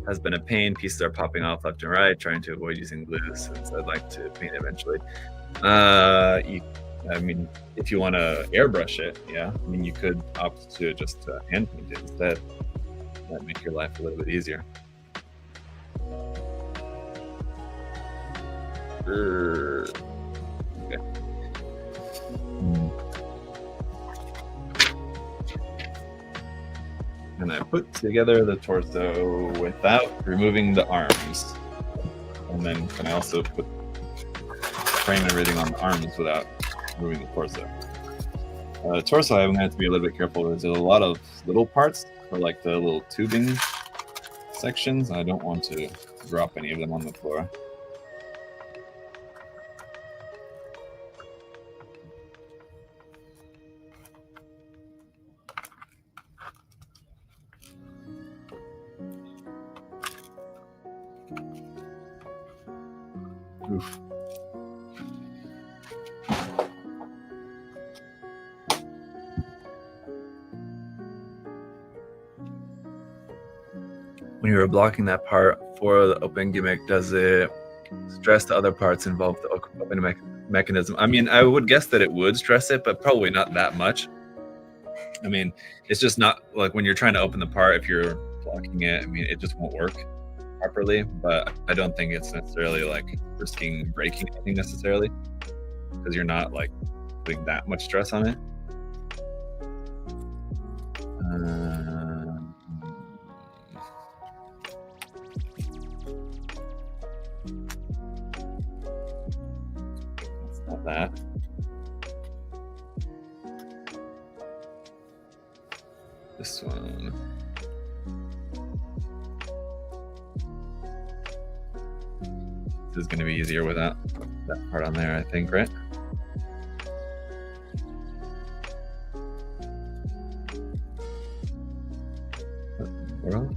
has been a pain. Pieces are popping off left and right, trying to avoid using glue since I'd like to paint eventually. I mean, if you want to airbrush it, yeah. I mean, you could opt to just hand paint it instead. That'd make your life a little bit easier. Okay. And I put together the torso without removing the arms. And then can I also frame everything on the arms without removing the torso. Torso, I'm going to have to be a little bit careful. There's a lot of little parts for like the little tubing sections. I don't want to drop any of them on the floor. Oof. When you were blocking that part for the open gimmick, does it stress the other parts involved with the open mechanism? I mean, I would guess that it would stress it, but probably not that much. I mean, it's just not like when you're trying to open the part, if you're blocking it, I mean, it just won't work properly. But I don't think it's necessarily like risking breaking anything necessarily, because you're not like putting that much stress on it. That's not that. This one. is going to be easier without that part on there, I think, right? World?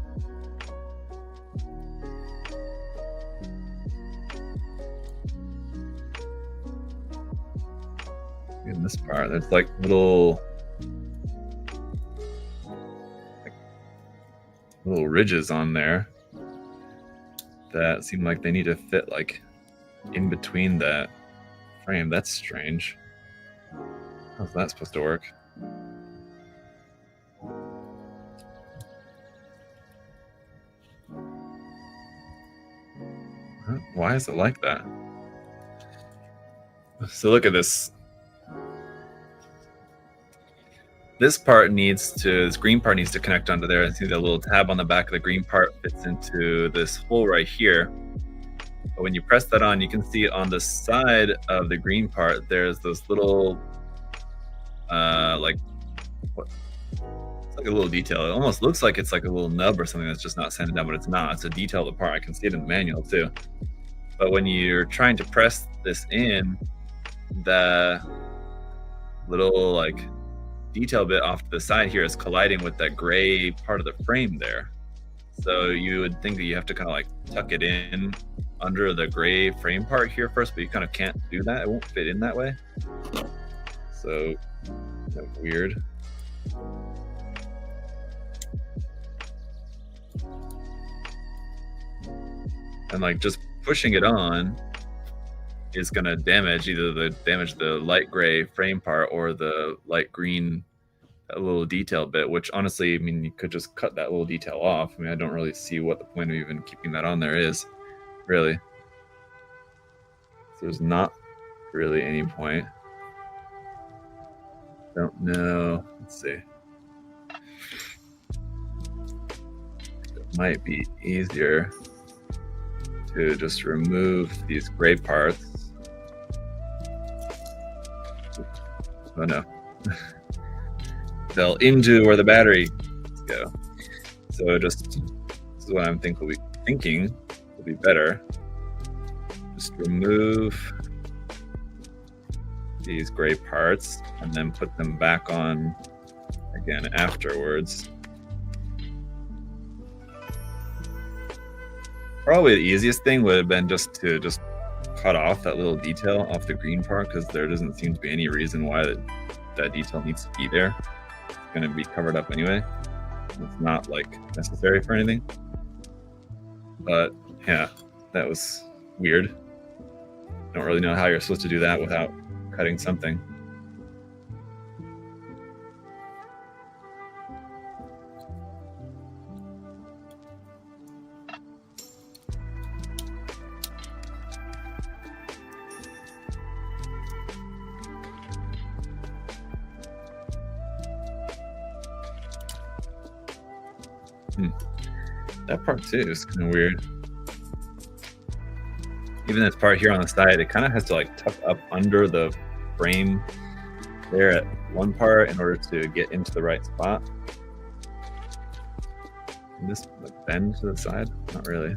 In this part, there's like little ridges on there that seem like they need to fit like in between that frame. That's strange. How's that supposed to work? Why is it like that? So look at this. This part needs to, this green part needs to connect onto there. And see the little tab on the back of the green part fits into this hole right here. But when you press that on, you can see on the side of the green part, there's those little, like, what? It's like a little detail. It almost looks like it's like a little nub or something that's just not sanded down, but it's not. It's a detail of the part. I can see it in the manual too. But when you're trying to press this in, the little like detail bit off to the side here is colliding with that gray part of the frame there. So you would think that you have to kind of like tuck it in under the gray frame part here first, but you kind of can't do that. It won't fit in that way. So that's weird. And like just pushing it on is going to damage the light gray frame part or the light green little detail bit, which honestly, I mean, you could just cut that little detail off. I mean, I don't really see what the point of even keeping that on there is, really. So there's not really any point. Don't know. Let's see. It might be easier to just remove these gray parts. Oh no. Fell into where the battery go. So just, this is what I'm thinking will be better. Just remove these gray parts and then put them back on again afterwards. Probably the easiest thing would have been just to cut off that little detail off the green part, because there doesn't seem to be any reason why that detail needs to be there. It's going to be covered up anyway. It's not like necessary for anything. But yeah, that was weird. Don't really know how you're supposed to do that without cutting something. That part too is kind of weird. Even this part here on the side, it kind of has to like tuck up under the frame there at one part in order to get into the right spot. Can this like bend to the side? Not really.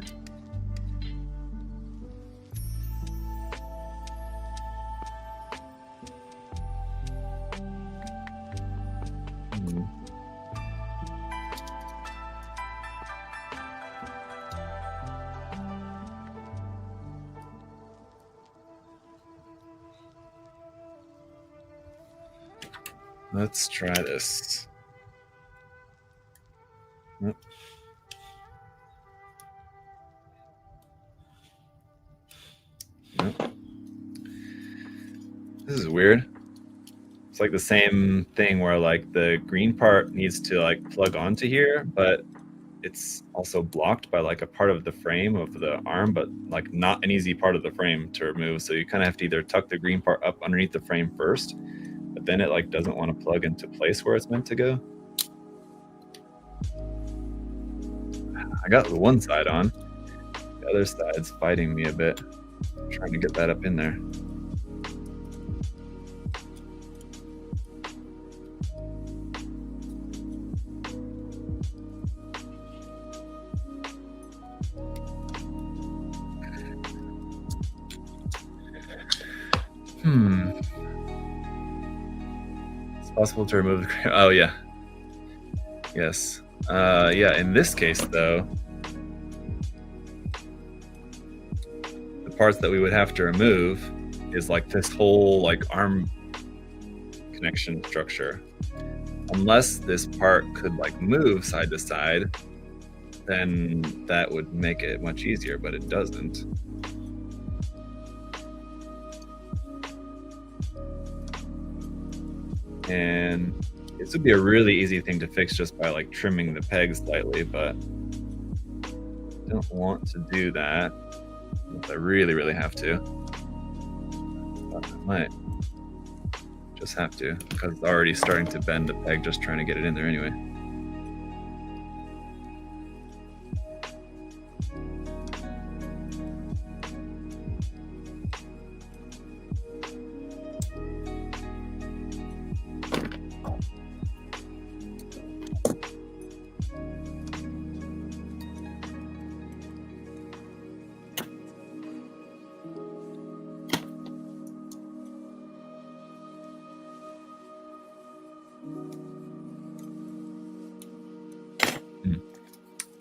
Let's try this. Nope. Nope. This is weird. It's like the same thing where like the green part needs to like plug onto here, but it's also blocked by like a part of the frame of the arm, but like not an easy part of the frame to remove. So you kind of have to either tuck the green part up underneath the frame first, but then it like doesn't want to plug into place where it's meant to go. I got the one side on. The other side's fighting me a bit. I'm trying to get that up in there. It's possible to remove the... Oh, yeah. Yes. Yeah, in this case, though, the parts that we would have to remove is like this whole like arm connection structure. Unless this part could like move side to side, then that would make it much easier, but it doesn't. And this would be a really easy thing to fix just by like trimming the pegs slightly, but I don't want to do that if I really have to. But I might just have to, because it's already starting to bend the peg just trying to get it in there anyway.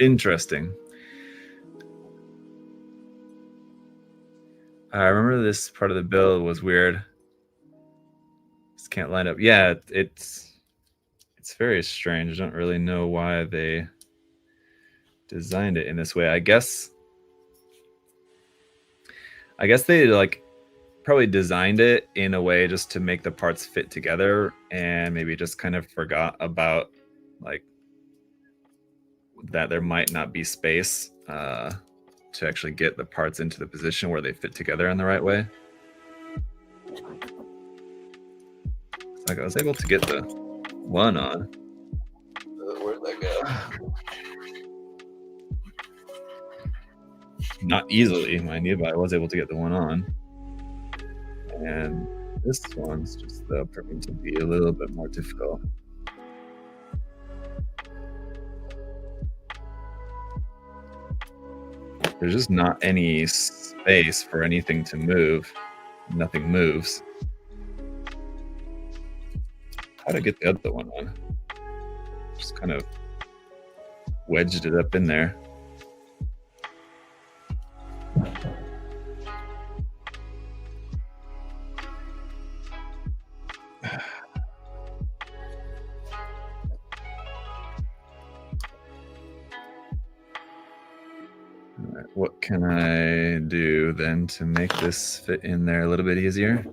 Interesting. I remember this part of the build was weird. Just can't line up. Yeah, it's very strange. I don't really know why they designed it in this way. I guess they like probably designed it in a way just to make the parts fit together, and maybe just kind of forgot about like that there might not be space to actually get the parts into the position where they fit together in the right way. Like I was able to get the one on. Where'd that go? Not easily, mind you, but I was able to get the one on. And this one's just proving to be a little bit more difficult. There's just not any space for anything to move. Nothing moves. How to get the other one on? Just kind of wedged it up in there. What can I do then to make this fit in there a little bit easier?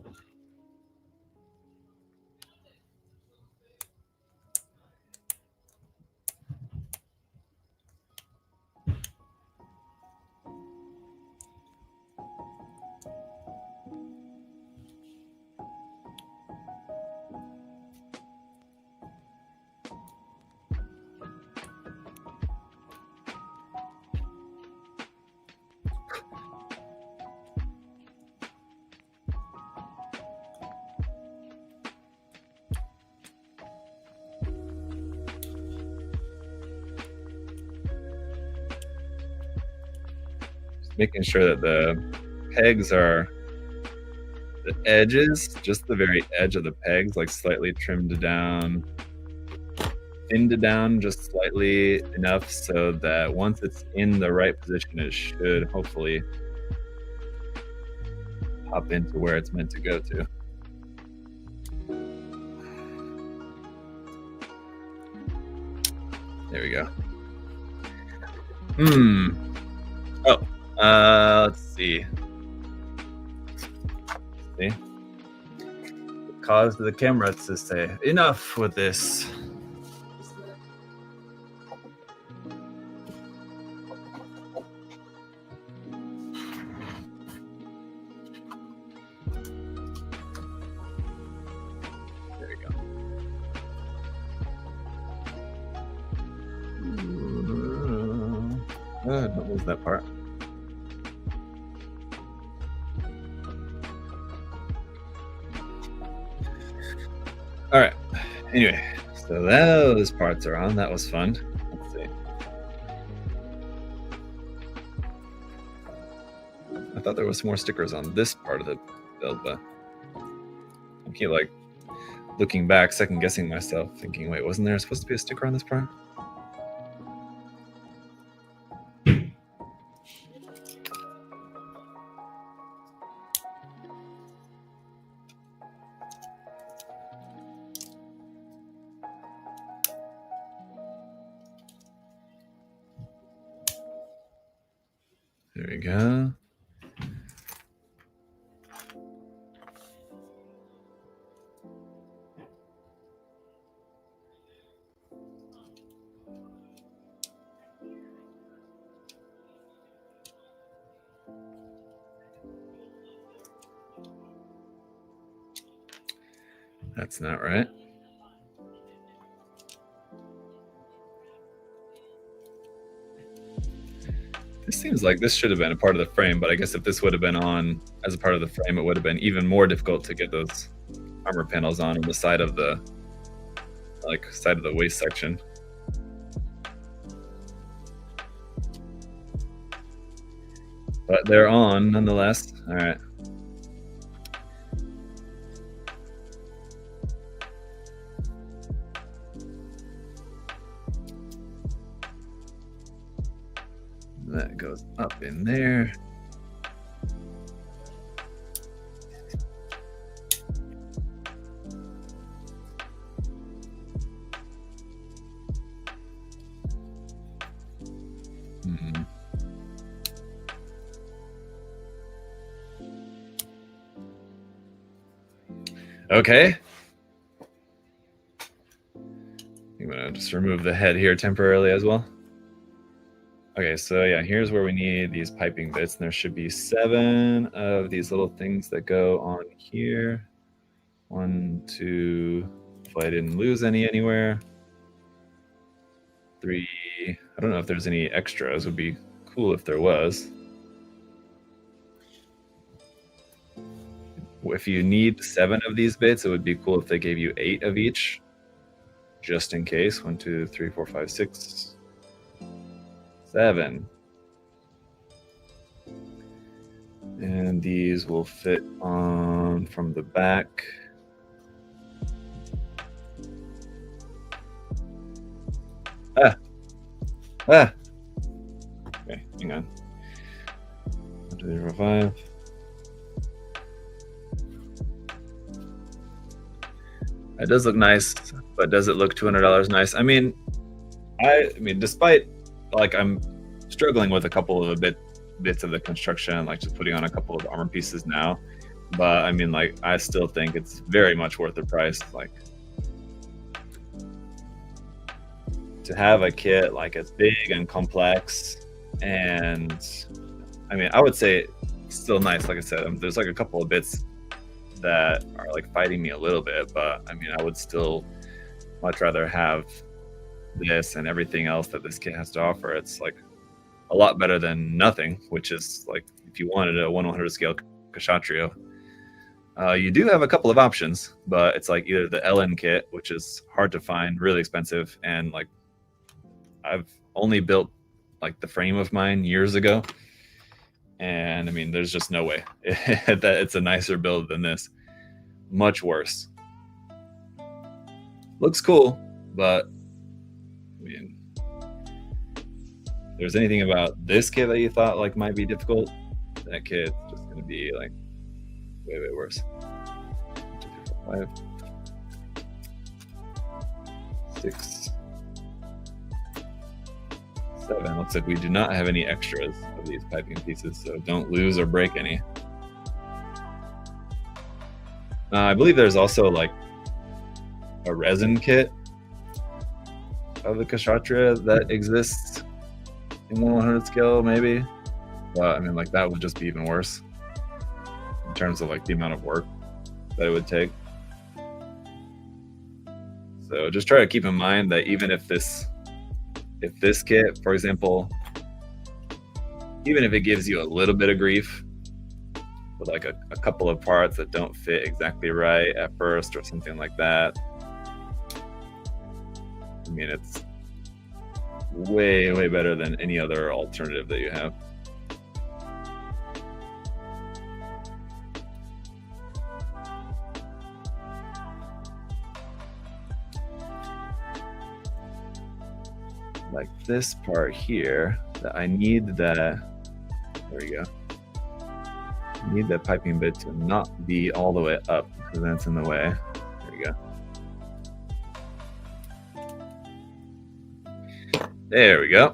Making sure that the pegs are the edges, just the very edge of the pegs, like slightly trimmed down, thinned down just slightly enough so that once it's in the right position, it should hopefully pop into where it's meant to go to. There we go. Oh. Let's see. It caused the camera to say, enough with this. There we go. Don't lose that part. All right. Anyway, so those parts are on. That was fun. Let's see. I thought there was some more stickers on this part of the build, but I keep like looking back, second guessing myself, thinking, wait, wasn't there supposed to be a sticker on this part? There we go. That's not right. This seems like this should have been a part of the frame, but I guess if this would have been on as a part of the frame, it would have been even more difficult to get those armor panels on the side of the waist section. But they're on nonetheless. All right. That goes up in there. Okay. I'm gonna just remove the head here temporarily as well. Okay, so yeah, here's where we need these piping bits, and there should be 7 of these little things that go on here. 1, 2, hopefully I didn't lose any anywhere. 3, I don't know if there's any extras, would be cool if there was. If you need 7 of these bits, it would be cool if they gave you 8 of each, just in case. 1, 2, 3, 4, 5, 6. 7. And these will fit on from the back. Okay, hang on. 1, 2, 3, 4, 5. It does look nice, but does it look $200 nice? I mean, despite like I'm struggling with a couple of bits of the construction, like just putting on a couple of armor pieces now, but I mean, like I still think it's very much worth the price. Like to have a kit like as big and complex, and I mean, I would say it's still nice. Like I said, there's like a couple of bits that are like fighting me a little bit, but I mean, I would still much rather have this and everything else that this kit has to offer. It's like a lot better than nothing, which is like if you wanted a 1/100 scale Kshatriya. You do have a couple of options, but it's like either the LN kit, which is hard to find, really expensive, and like I've only built like the frame of mine years ago, and I mean there's just no way that it's a nicer build than this. Much worse. Looks cool, but I mean, if there's anything about this kit that you thought like might be difficult, that kit's just gonna be like way worse. 2, 3, 4, 5, 6, 7. Looks like we do not have any extras of these piping pieces, so don't lose or break any. I believe there's also like a resin kit of the Kshatriya that exists in 1/100 scale, maybe. But I mean, like that would just be even worse in terms of like the amount of work that it would take. So just try to keep in mind that even if this kit, for example, even if it gives you a little bit of grief with like a couple of parts that don't fit exactly right at first or something like that, I mean, it's way better than any other alternative that you have. like this part here, that I need there we go. I need that piping bit to not be all the way up, because that's in the way. There we go. There we go.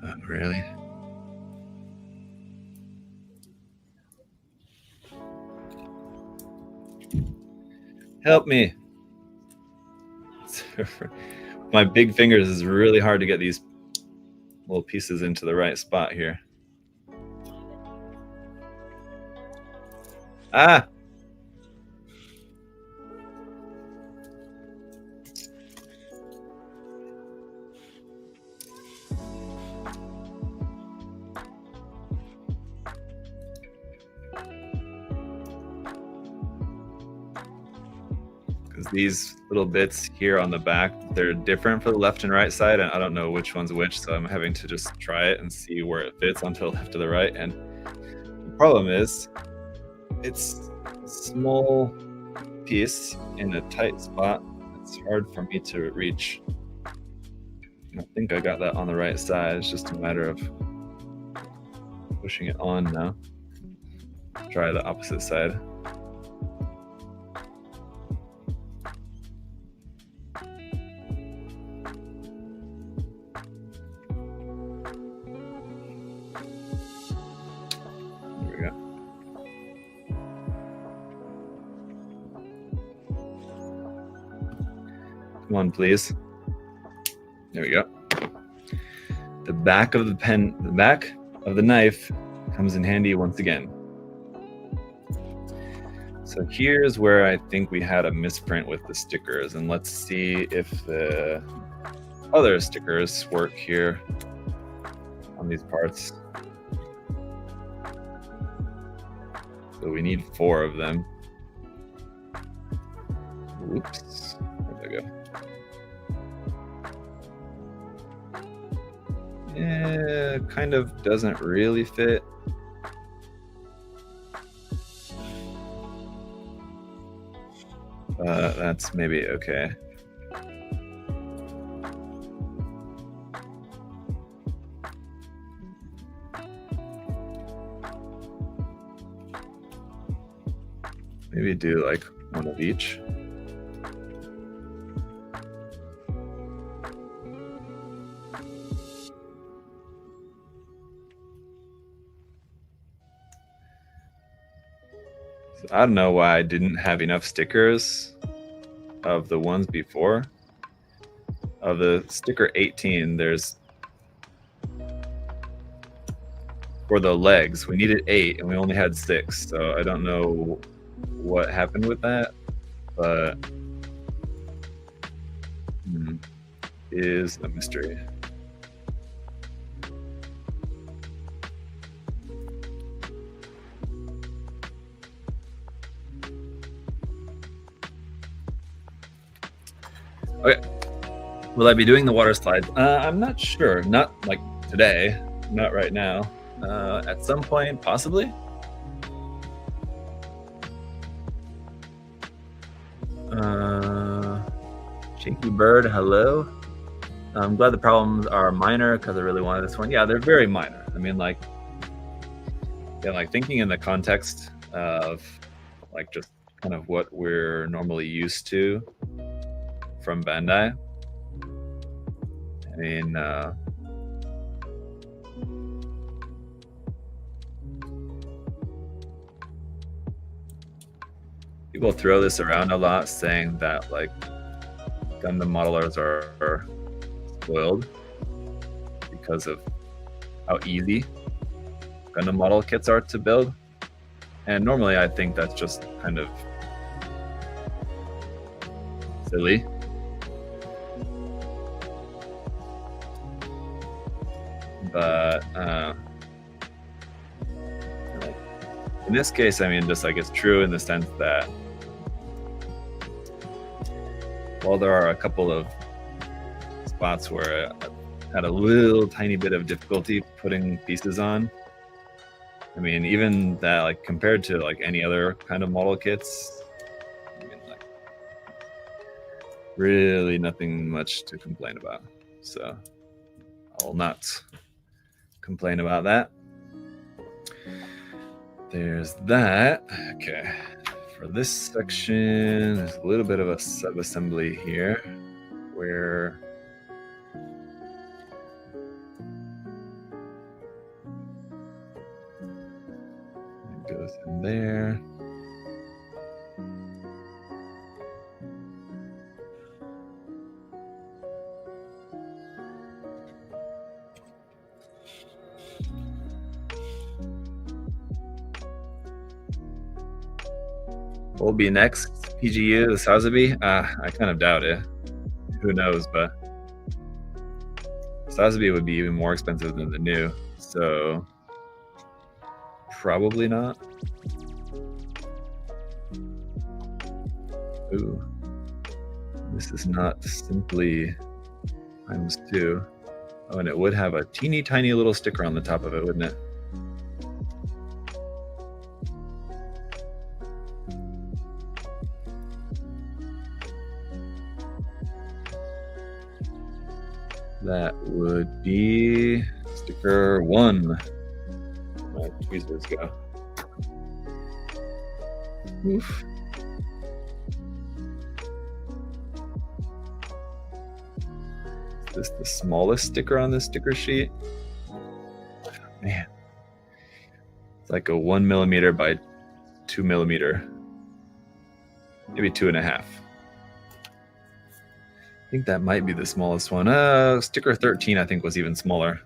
Oh, really? Help me. My big fingers is really hard to get these little pieces into the right spot here. Ah! Because these little bits here on the back, they're different for the left and right side, and I don't know which one's which, so I'm having to just try it and see where it fits onto the left or the right. And the problem is, it's a small piece in a tight spot. It's hard for me to reach. I think I got that on the right side. It's just a matter of pushing it on now. Try the opposite side. There we go. Come on, please. There we go. The back of the pen, the back of the knife comes in handy once again. So here's where I think we had a misprint with the stickers, and let's see if the other stickers work here on these parts. So we need 4 of them. Oops, there we go. Yeah, kind of doesn't really fit. That's maybe okay. Maybe do like one of each. So I don't know why I didn't have enough stickers of the ones before. Of the sticker 18, there's for the legs, we needed 8 and we only had 6. So I don't know what happened with that, but is a mystery. Okay, will I be doing the water slides? I'm not sure. Not like today. Not right now. At some point, possibly. Cheeky Bird, hello. I'm glad the problems are minor because I really wanted this one. Yeah, they're very minor. I mean, like, yeah, like thinking in the context of like just kind of what we're normally used to from Bandai. I mean, people throw this around a lot, saying that like Gundam modelers are spoiled because of how easy Gundam model kits are to build. And normally I think that's just kind of silly. But in this case, I mean, just like it's true in the sense that while there are a couple of spots where I had a little tiny bit of difficulty putting pieces on, I mean, even that, like, compared to like any other kind of model kits, I mean, like, really nothing much to complain about. So I will not complain about that. There's that. Okay. For this section, there's a little bit of a sub-assembly here where it goes in there. What will be next? PGU, the Sazabi? I kind of doubt it. Who knows, but Sazabi would be even more expensive than the new, so probably not. Ooh, this is not simply ×2. Oh, and it would have a teeny tiny little sticker on the top of it, wouldn't it? That would be sticker 1. My tweezers go. Oof. Is this the smallest sticker on this sticker sheet? Man. It's like a 1mm by 2mm. Maybe 2.5. I think that might be the smallest one. Sticker 13, I think, was even smaller.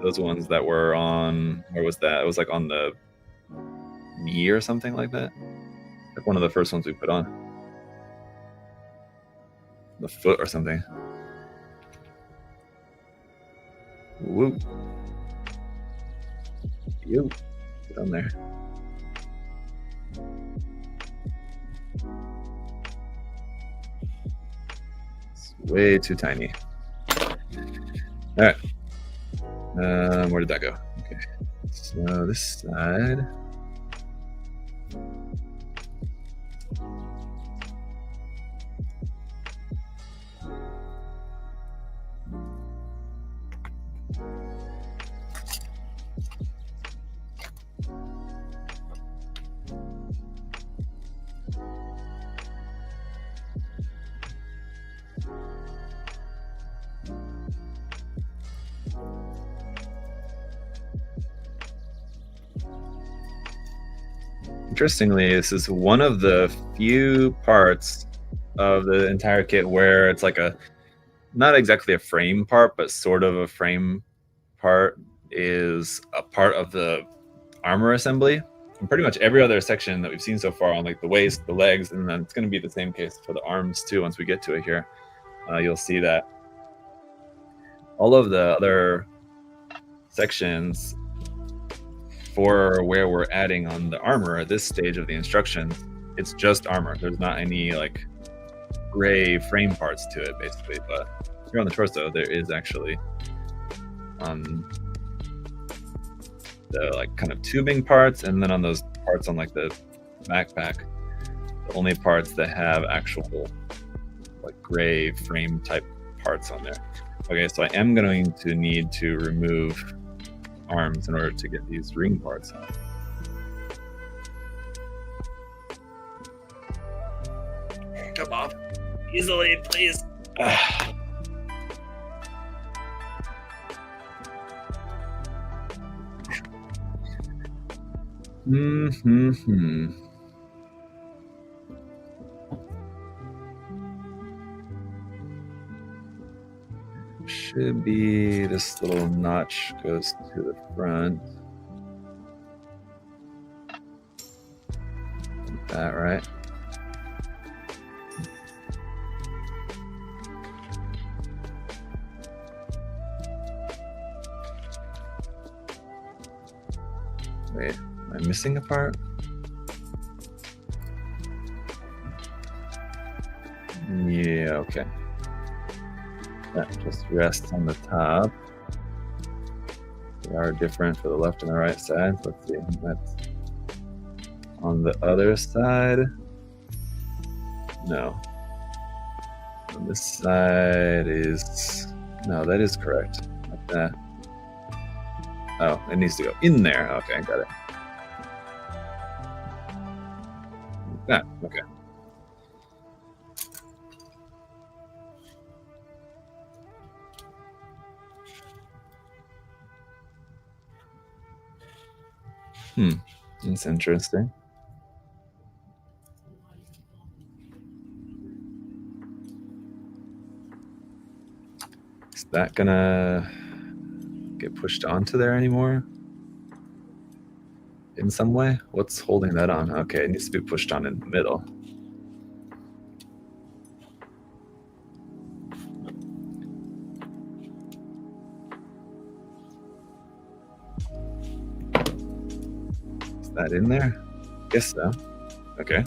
Those ones that were on, where was that? It was like on the knee or something like that. Like one of the first ones we put on. The foot or something. Whoop. Yo, get on there. Way too tiny. All right. Where did that go? Okay. So this side. Interestingly, this is one of the few parts of the entire kit where it's like a, not exactly a frame part, but sort of a frame part is a part of the armor assembly. And pretty much every other section that we've seen so far on like the waist, the legs, and then it's going to be the same case for the arms too once we get to it here. You'll see that all of the other sections for where we're adding on the armor at this stage of the instructions, it's just armor. There's not any like gray frame parts to it basically, but here on the torso there is actually the like kind of tubing parts, and then on those parts on like the backpack, the only parts that have actual like gray frame type parts on there. Okay, so I am going to need to remove arms in order to get these ring parts out. Come off easily, please. Should be this little notch goes to the front. Like that, right? Wait, am I missing a part? Yeah, okay. That just rests on the top. They are different for the left and the right side. Let's see. That's on the other side. No. On this side is... No, that is correct. Like that. Oh, it needs to go in there. Okay, got it. Ah, okay. That's interesting. Is that gonna get pushed onto there anymore? In some way? What's holding that on? Okay, it needs to be pushed on in the middle. Is that in there? Guess so. Okay.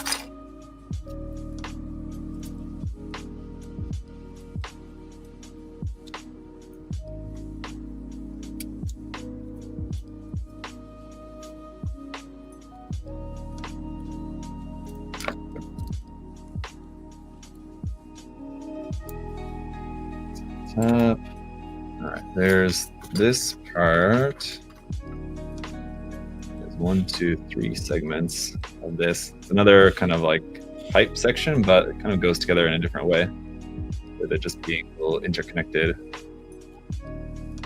Top. All right, there's this part. There's 1, 2, 3 segments of this. It's another kind of like pipe section, but it kind of goes together in a different way, with it just being little interconnected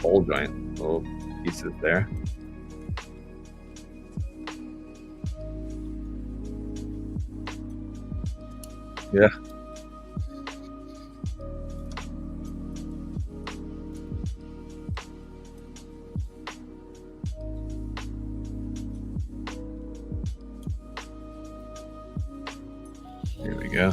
ball joint little pieces there. Yeah. Here we go.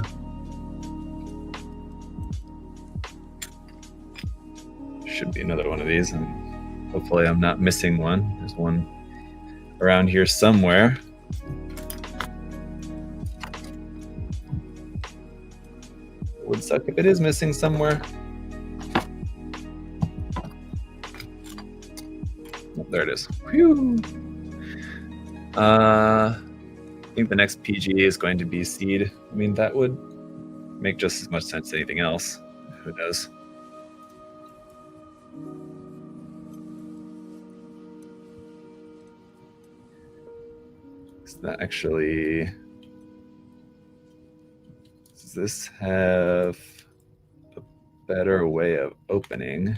Should be another one of these, and hopefully I'm not missing one. There's one around here somewhere. It would suck if it is missing somewhere. Oh, there it is. Whew. I think the next PG is going to be Seed. I mean, that would make just as much sense as anything else. Who knows? Is that actually... Does this have a better way of opening?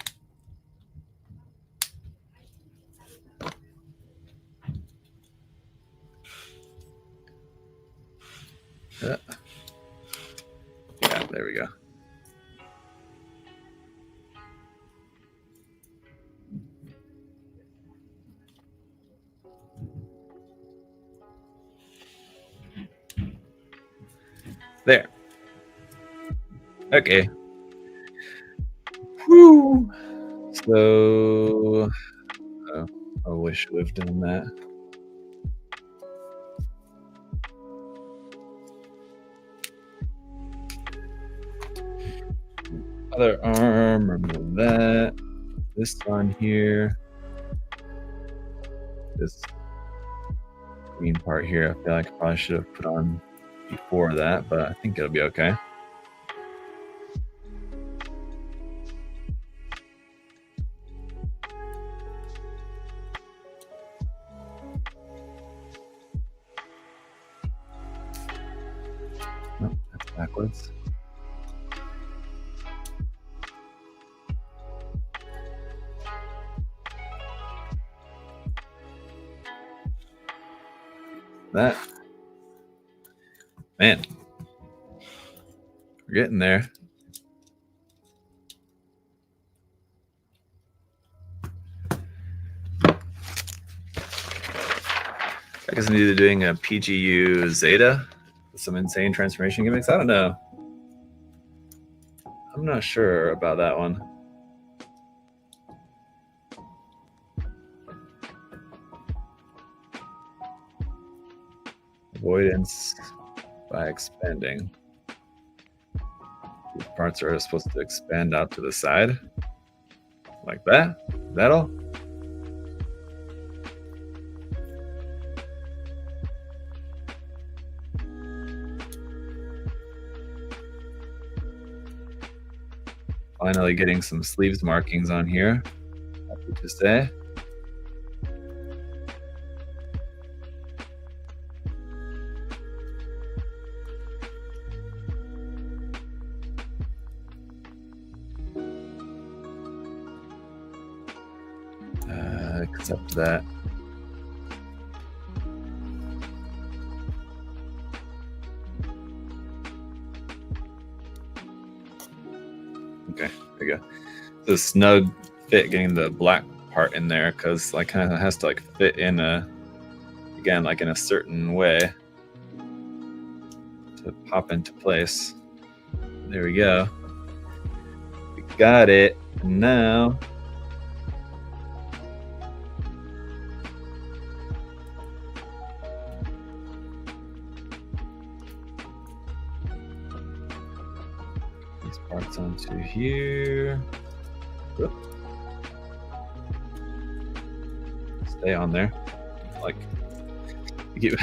Yeah, there we go. There. Okay. Woo. So, I wish I would have done that. Other arm, remove that. This on here. This green part here, I feel like I probably should have put on before that, but I think it'll be okay. Nope, that's backwards. That. Man, we're getting there. I guess I'm either doing a PGU Zeta with some insane transformation gimmicks. I don't know. I'm not sure about that one. Avoidance by expanding. These parts are supposed to expand out to the side. Like that? Is that all? Finally getting some sleeves markings on here. Happy to say. Accept that. Okay, there we go. The snug fit getting the black part in there because like kind of has to like fit in again like in a certain way to pop into place. There we go. We got it. Now these parts onto here. Whoop. Stay on there. Like you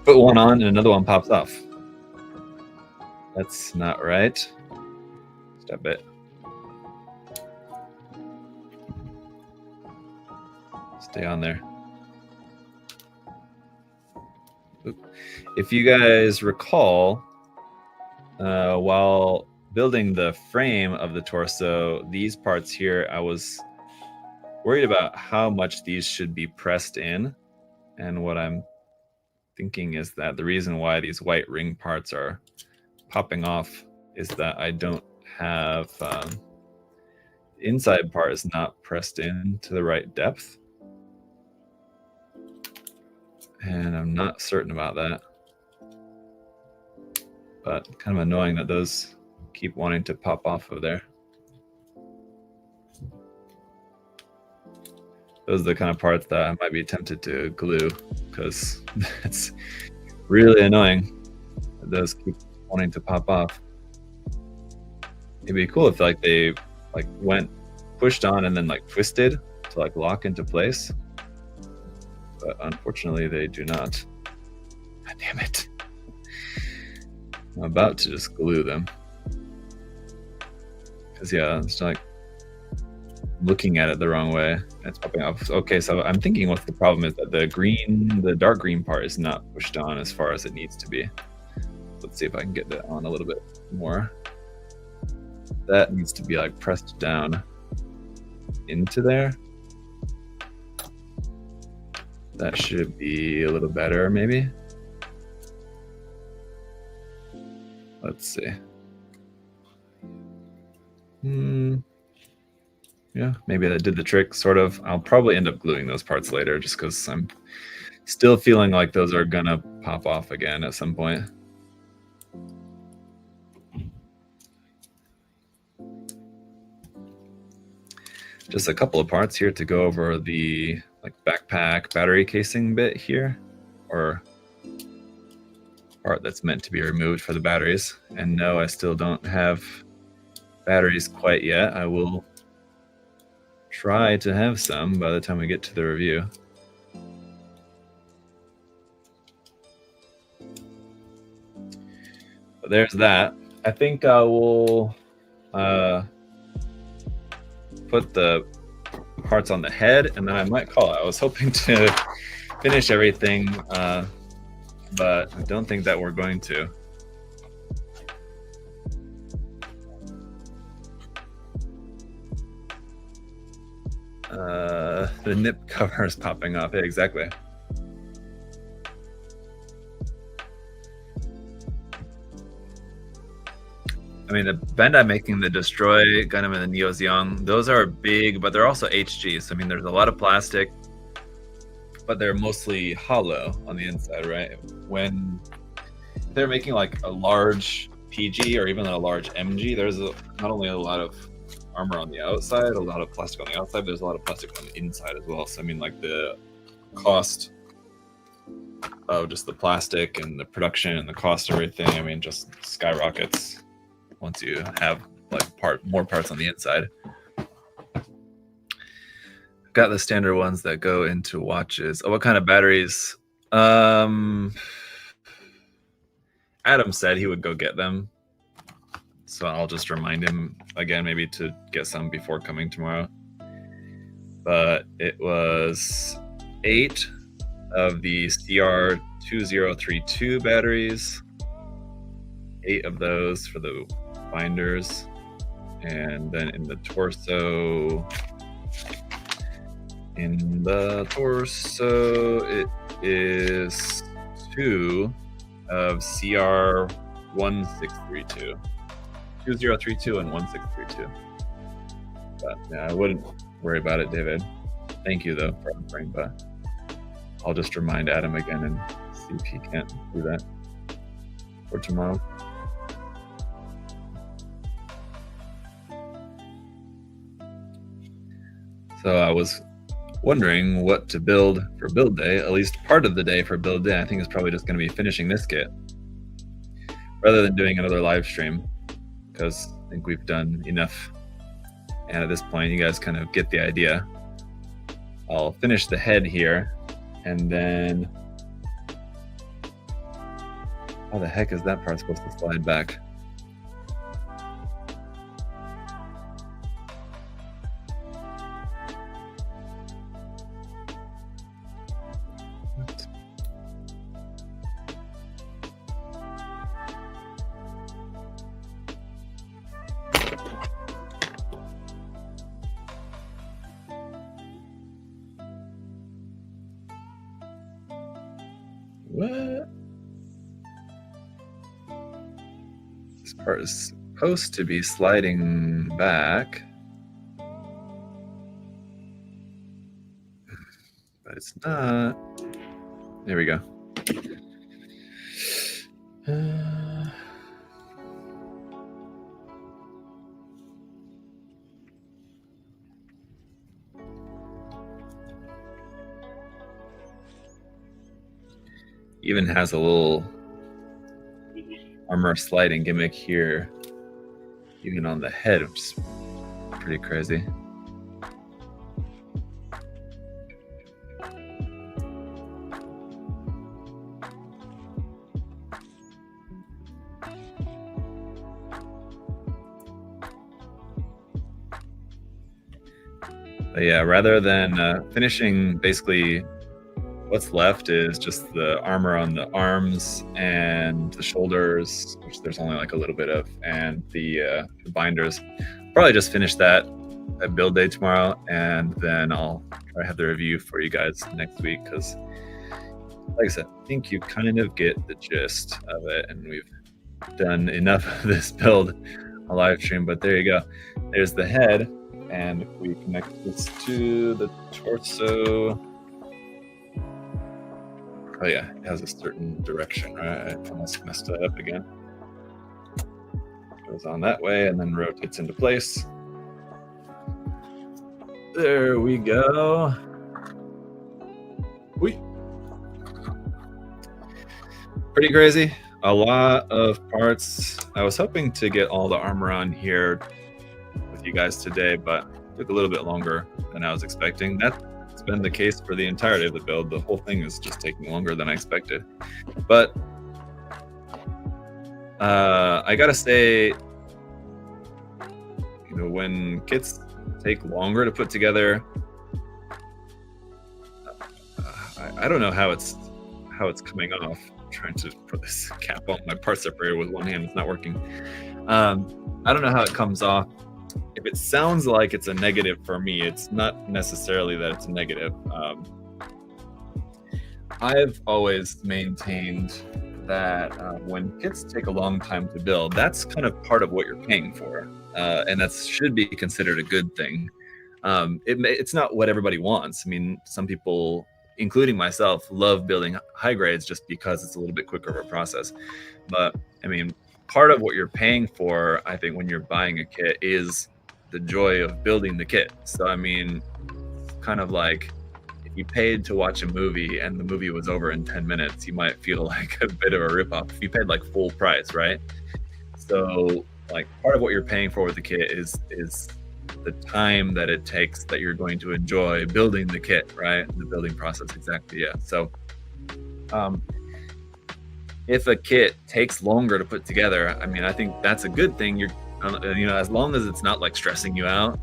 put one on and another one pops off. That's not right. Step it. Stay on there. Oop. If you guys recall, while building the frame of the torso, these parts here, I was worried about how much these should be pressed in. And what I'm thinking is that the reason why these white ring parts are popping off is that I don't have the inside part is not pressed in to the right depth. And I'm not certain about that. But kind of annoying that those keep wanting to pop off of there. Those are the kind of parts that I might be tempted to glue because it's really annoying that those keep wanting to pop off. It'd be cool if like they like went pushed on and then like twisted to like lock into place. But unfortunately they do not. God damn it. I'm about to just glue them. Because yeah, it's like looking at it the wrong way. It's popping off. Okay, so I'm thinking what the problem is that the dark green part is not pushed on as far as it needs to be. Let's see if I can get that on a little bit more. That needs to be like pressed down into there. That should be a little better, maybe. Let's see. Yeah, maybe that did the trick, sort of. I'll probably end up gluing those parts later just because I'm still feeling like those are gonna pop off again at some point. Just a couple of parts here to go over the like backpack battery casing bit here, or part that's meant to be removed for the batteries. And no, I still don't have batteries quite yet. I will try to have some by the time we get to the review. But there's that. I think I will put the parts on the head and then I might call it. I was hoping to finish everything, but I don't think that we're going to. The nip cover is popping off. Yeah, exactly. I mean, the Bandai making the Destroy Gundam and the Neo Zeong, those are big, but they're also HGs. I mean, there's a lot of plastic, but they're mostly hollow on the inside, right? When they're making like a large PG or even a large MG, there's not only a lot of armor on the outside, a lot of plastic on the outside, there's a lot of plastic on the inside as well. So I mean, like the cost of just the plastic and the production and the cost of everything, I mean, just skyrockets once you have like more parts on the inside. I've got the standard ones that go into watches. Oh, what kind of batteries? Adam said he would go get them. so I'll just remind him again, maybe to get some before coming tomorrow. But it was 8 of the CR2032 batteries, 8 of those for the binders, and then in the torso it is 2 of CR1632, 2032 and 1632. But yeah, I wouldn't worry about it, David. Thank you though for offering, but I'll just remind Adam again and see if he can't do that for tomorrow. So I was wondering what to build for build day, at least part of the day for build day. I think it's probably just going to be finishing this kit rather than doing another live stream, because I think we've done enough. And at this point, you guys kind of get the idea. I'll finish the head here, and then how the heck is that part supposed to slide back? What? This part is supposed to be sliding back, but it's not. There we go. Even has a little armor sliding gimmick here, even on the head, which is pretty crazy. But yeah, rather than finishing, basically what's left is just the armor on the arms and the shoulders, which there's only like a little bit of, and the binders. Probably just finish that at build day tomorrow, and then I'll try to have the review for you guys next week, because like I said, I think you kind of get the gist of it, and we've done enough of this build a live stream. But there you go, there's the head, and if we connect this to the torso, oh yeah, it has a certain direction, right? I almost messed it up again. Goes on that way and then rotates into place. There we go. Whee. Pretty crazy. A lot of parts. I was hoping to get all the armor on here with you guys today, but it took a little bit longer than I was expecting. That's been the case for the entirety of the build. The whole thing is just taking longer than I expected. But I gotta say, you know, when kits take longer to put together, I don't know how it's coming off. I'm trying to put this cap on my part separator with one hand. It's not working. I don't know how it comes off. If it sounds like it's a negative for me, it's not necessarily that it's a negative. I've always maintained that when kits take a long time to build, that's kind of part of what you're paying for, and that should be considered a good thing. It's not what everybody wants. I mean, some people, including myself, love building high grades just because it's a little bit quicker of a process. But I mean, part of what you're paying for, I think, when you're buying a kit is the joy of building the kit. So I mean, kind of like if you paid to watch a movie and the movie was over in 10 minutes, you might feel like a bit of a ripoff if you paid like full price, right? So like part of what you're paying for with the kit is the time that it takes that you're going to enjoy building the kit, right? The building process, exactly, yeah. So if a kit takes longer to put together, I mean, I think that's a good thing. you know, as long as it's not like stressing you out,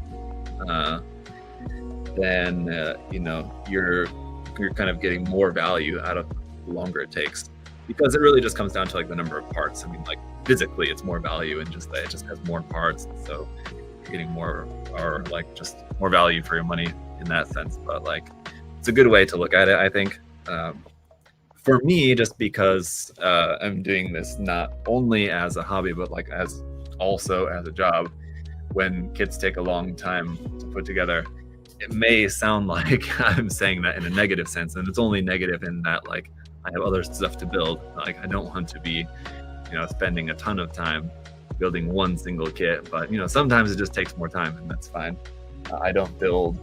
then you know, you're kind of getting more value out of the longer it takes, because it really just comes down to like the number of parts. I mean, like physically, it's more value in just that it just has more parts, so you're getting more, or like just more value for your money in that sense. But like, it's a good way to look at it, I think. For me, just because I'm doing this not only as a hobby, but like as also as a job, when kits take a long time to put together, it may sound like I'm saying that in a negative sense, and it's only negative in that like I have other stuff to build. Like I don't want to be, you know, spending a ton of time building one single kit, but you know, sometimes it just takes more time, and that's fine. I don't build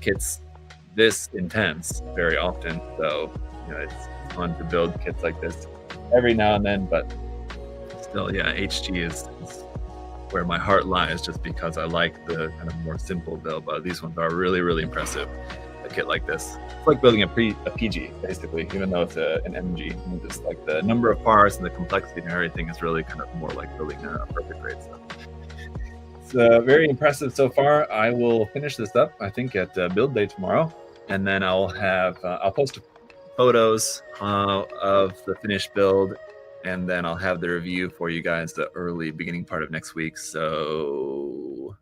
kits this intense very often, so you know, it's fun to build kits like this every now and then. But still, yeah, HG is where my heart lies, just because I like the kind of more simple build. But these ones are really, really impressive. A kit like this, it's like building a PG basically, even though it's an MG. And just like the number of parts and the complexity and everything is really kind of more like building a perfect grade stuff. It's very impressive so far. I will finish this up, I think, at build day tomorrow, and then I'll have I'll post photos of the finished build, and then I'll have the review for you guys the early beginning part of next week. So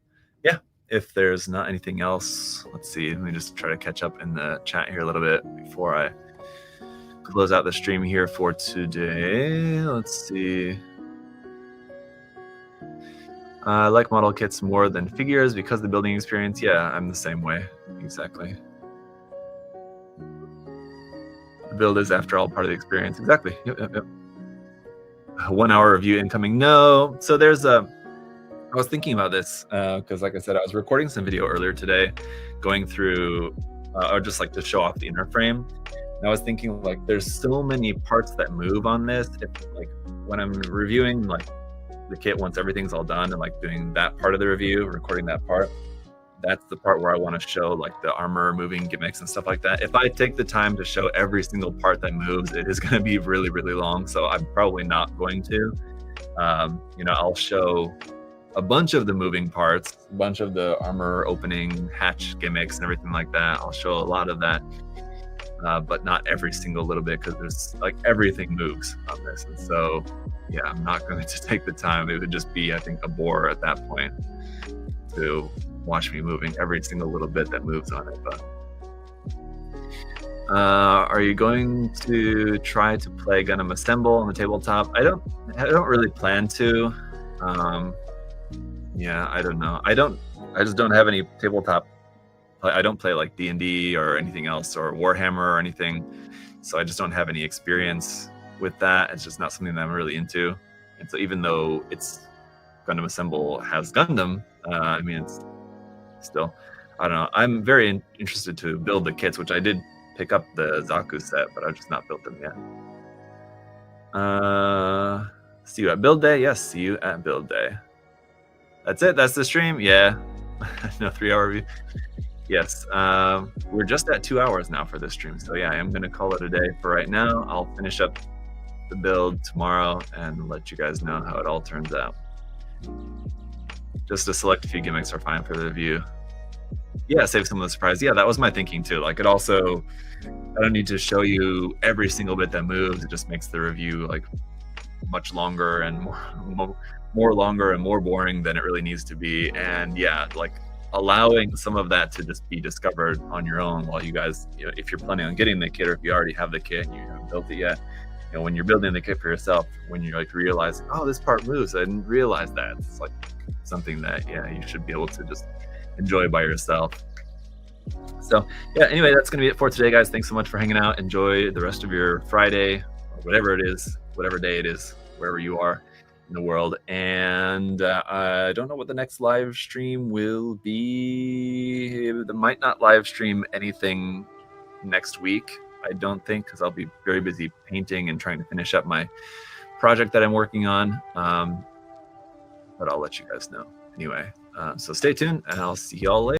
yeah, if there's not anything else, let's see, let me just try to catch up in the chat here a little bit before I close out the stream here for today. Let's see. I like model kits more than figures because the building experience. Yeah, I'm the same way, exactly. The build is, after all, part of the experience. Exactly. Yep. 1 hour review incoming. No. So there's I was thinking about this because, like I said, I was recording some video earlier today, going through, or just like to show off the inner frame. And I was thinking, like, there's so many parts that move on this. If, like, when I'm reviewing like the kit, once everything's all done and like doing that part of the review, recording that part, that's the part where I want to show like the armor moving gimmicks and stuff like that. If I take the time to show every single part that moves, it is going to be really, really long. So I'm probably not going to. You know, I'll show a bunch of the moving parts, a bunch of the armor opening hatch gimmicks and everything like that. I'll show a lot of that, but not every single little bit, because there's like everything moves on this. And so, yeah, I'm not going to take the time. It would just be, I think, a bore at that point to watch me moving every single little bit that moves on it. But are you going to try to play Gundam Assemble on the tabletop? I don't really plan to. Yeah, I don't know. I just don't have any tabletop. I don't play like D&D or anything else, or Warhammer or anything. So I just don't have any experience with that. It's just not something that I'm really into. And so even though it's Gundam Assemble has Gundam, I mean, it's still, I don't know. I'm very interested to build the kits, which I did pick up the Zaku set, but I've just not built them yet. See you at build day. Yes, see you at build day. That's it. That's the stream. Yeah. No 3-hour review. Yes. We're just at 2 hours now for this stream. So yeah, I am going to call it a day for right now. I'll finish up the build tomorrow and let you guys know how it all turns out. Just a select few gimmicks are fine for the review. Yeah, save some of the surprise. Yeah, that was my thinking too. Like, it also, I don't need to show you every single bit that moves. It just makes the review like much longer and more longer and more boring than it really needs to be. And yeah, like allowing some of that to just be discovered on your own while you guys, you know, if you're planning on getting the kit, or if you already have the kit and you haven't built it yet, you know, when you're building the kit for yourself, when you're like realizing, oh, this part moves, I didn't realize that. It's like something that, yeah, you should be able to just enjoy by yourself. So yeah, anyway, that's gonna be it for today, guys. Thanks so much for hanging out. Enjoy the rest of your Friday, or whatever it is, whatever day it is, wherever you are in the world. And I don't know what the next live stream will be. They might not live stream anything next week, I don't think, because I'll be very busy painting and trying to finish up my project that I'm working on. But I'll let you guys know anyway. So stay tuned, and I'll see y'all later.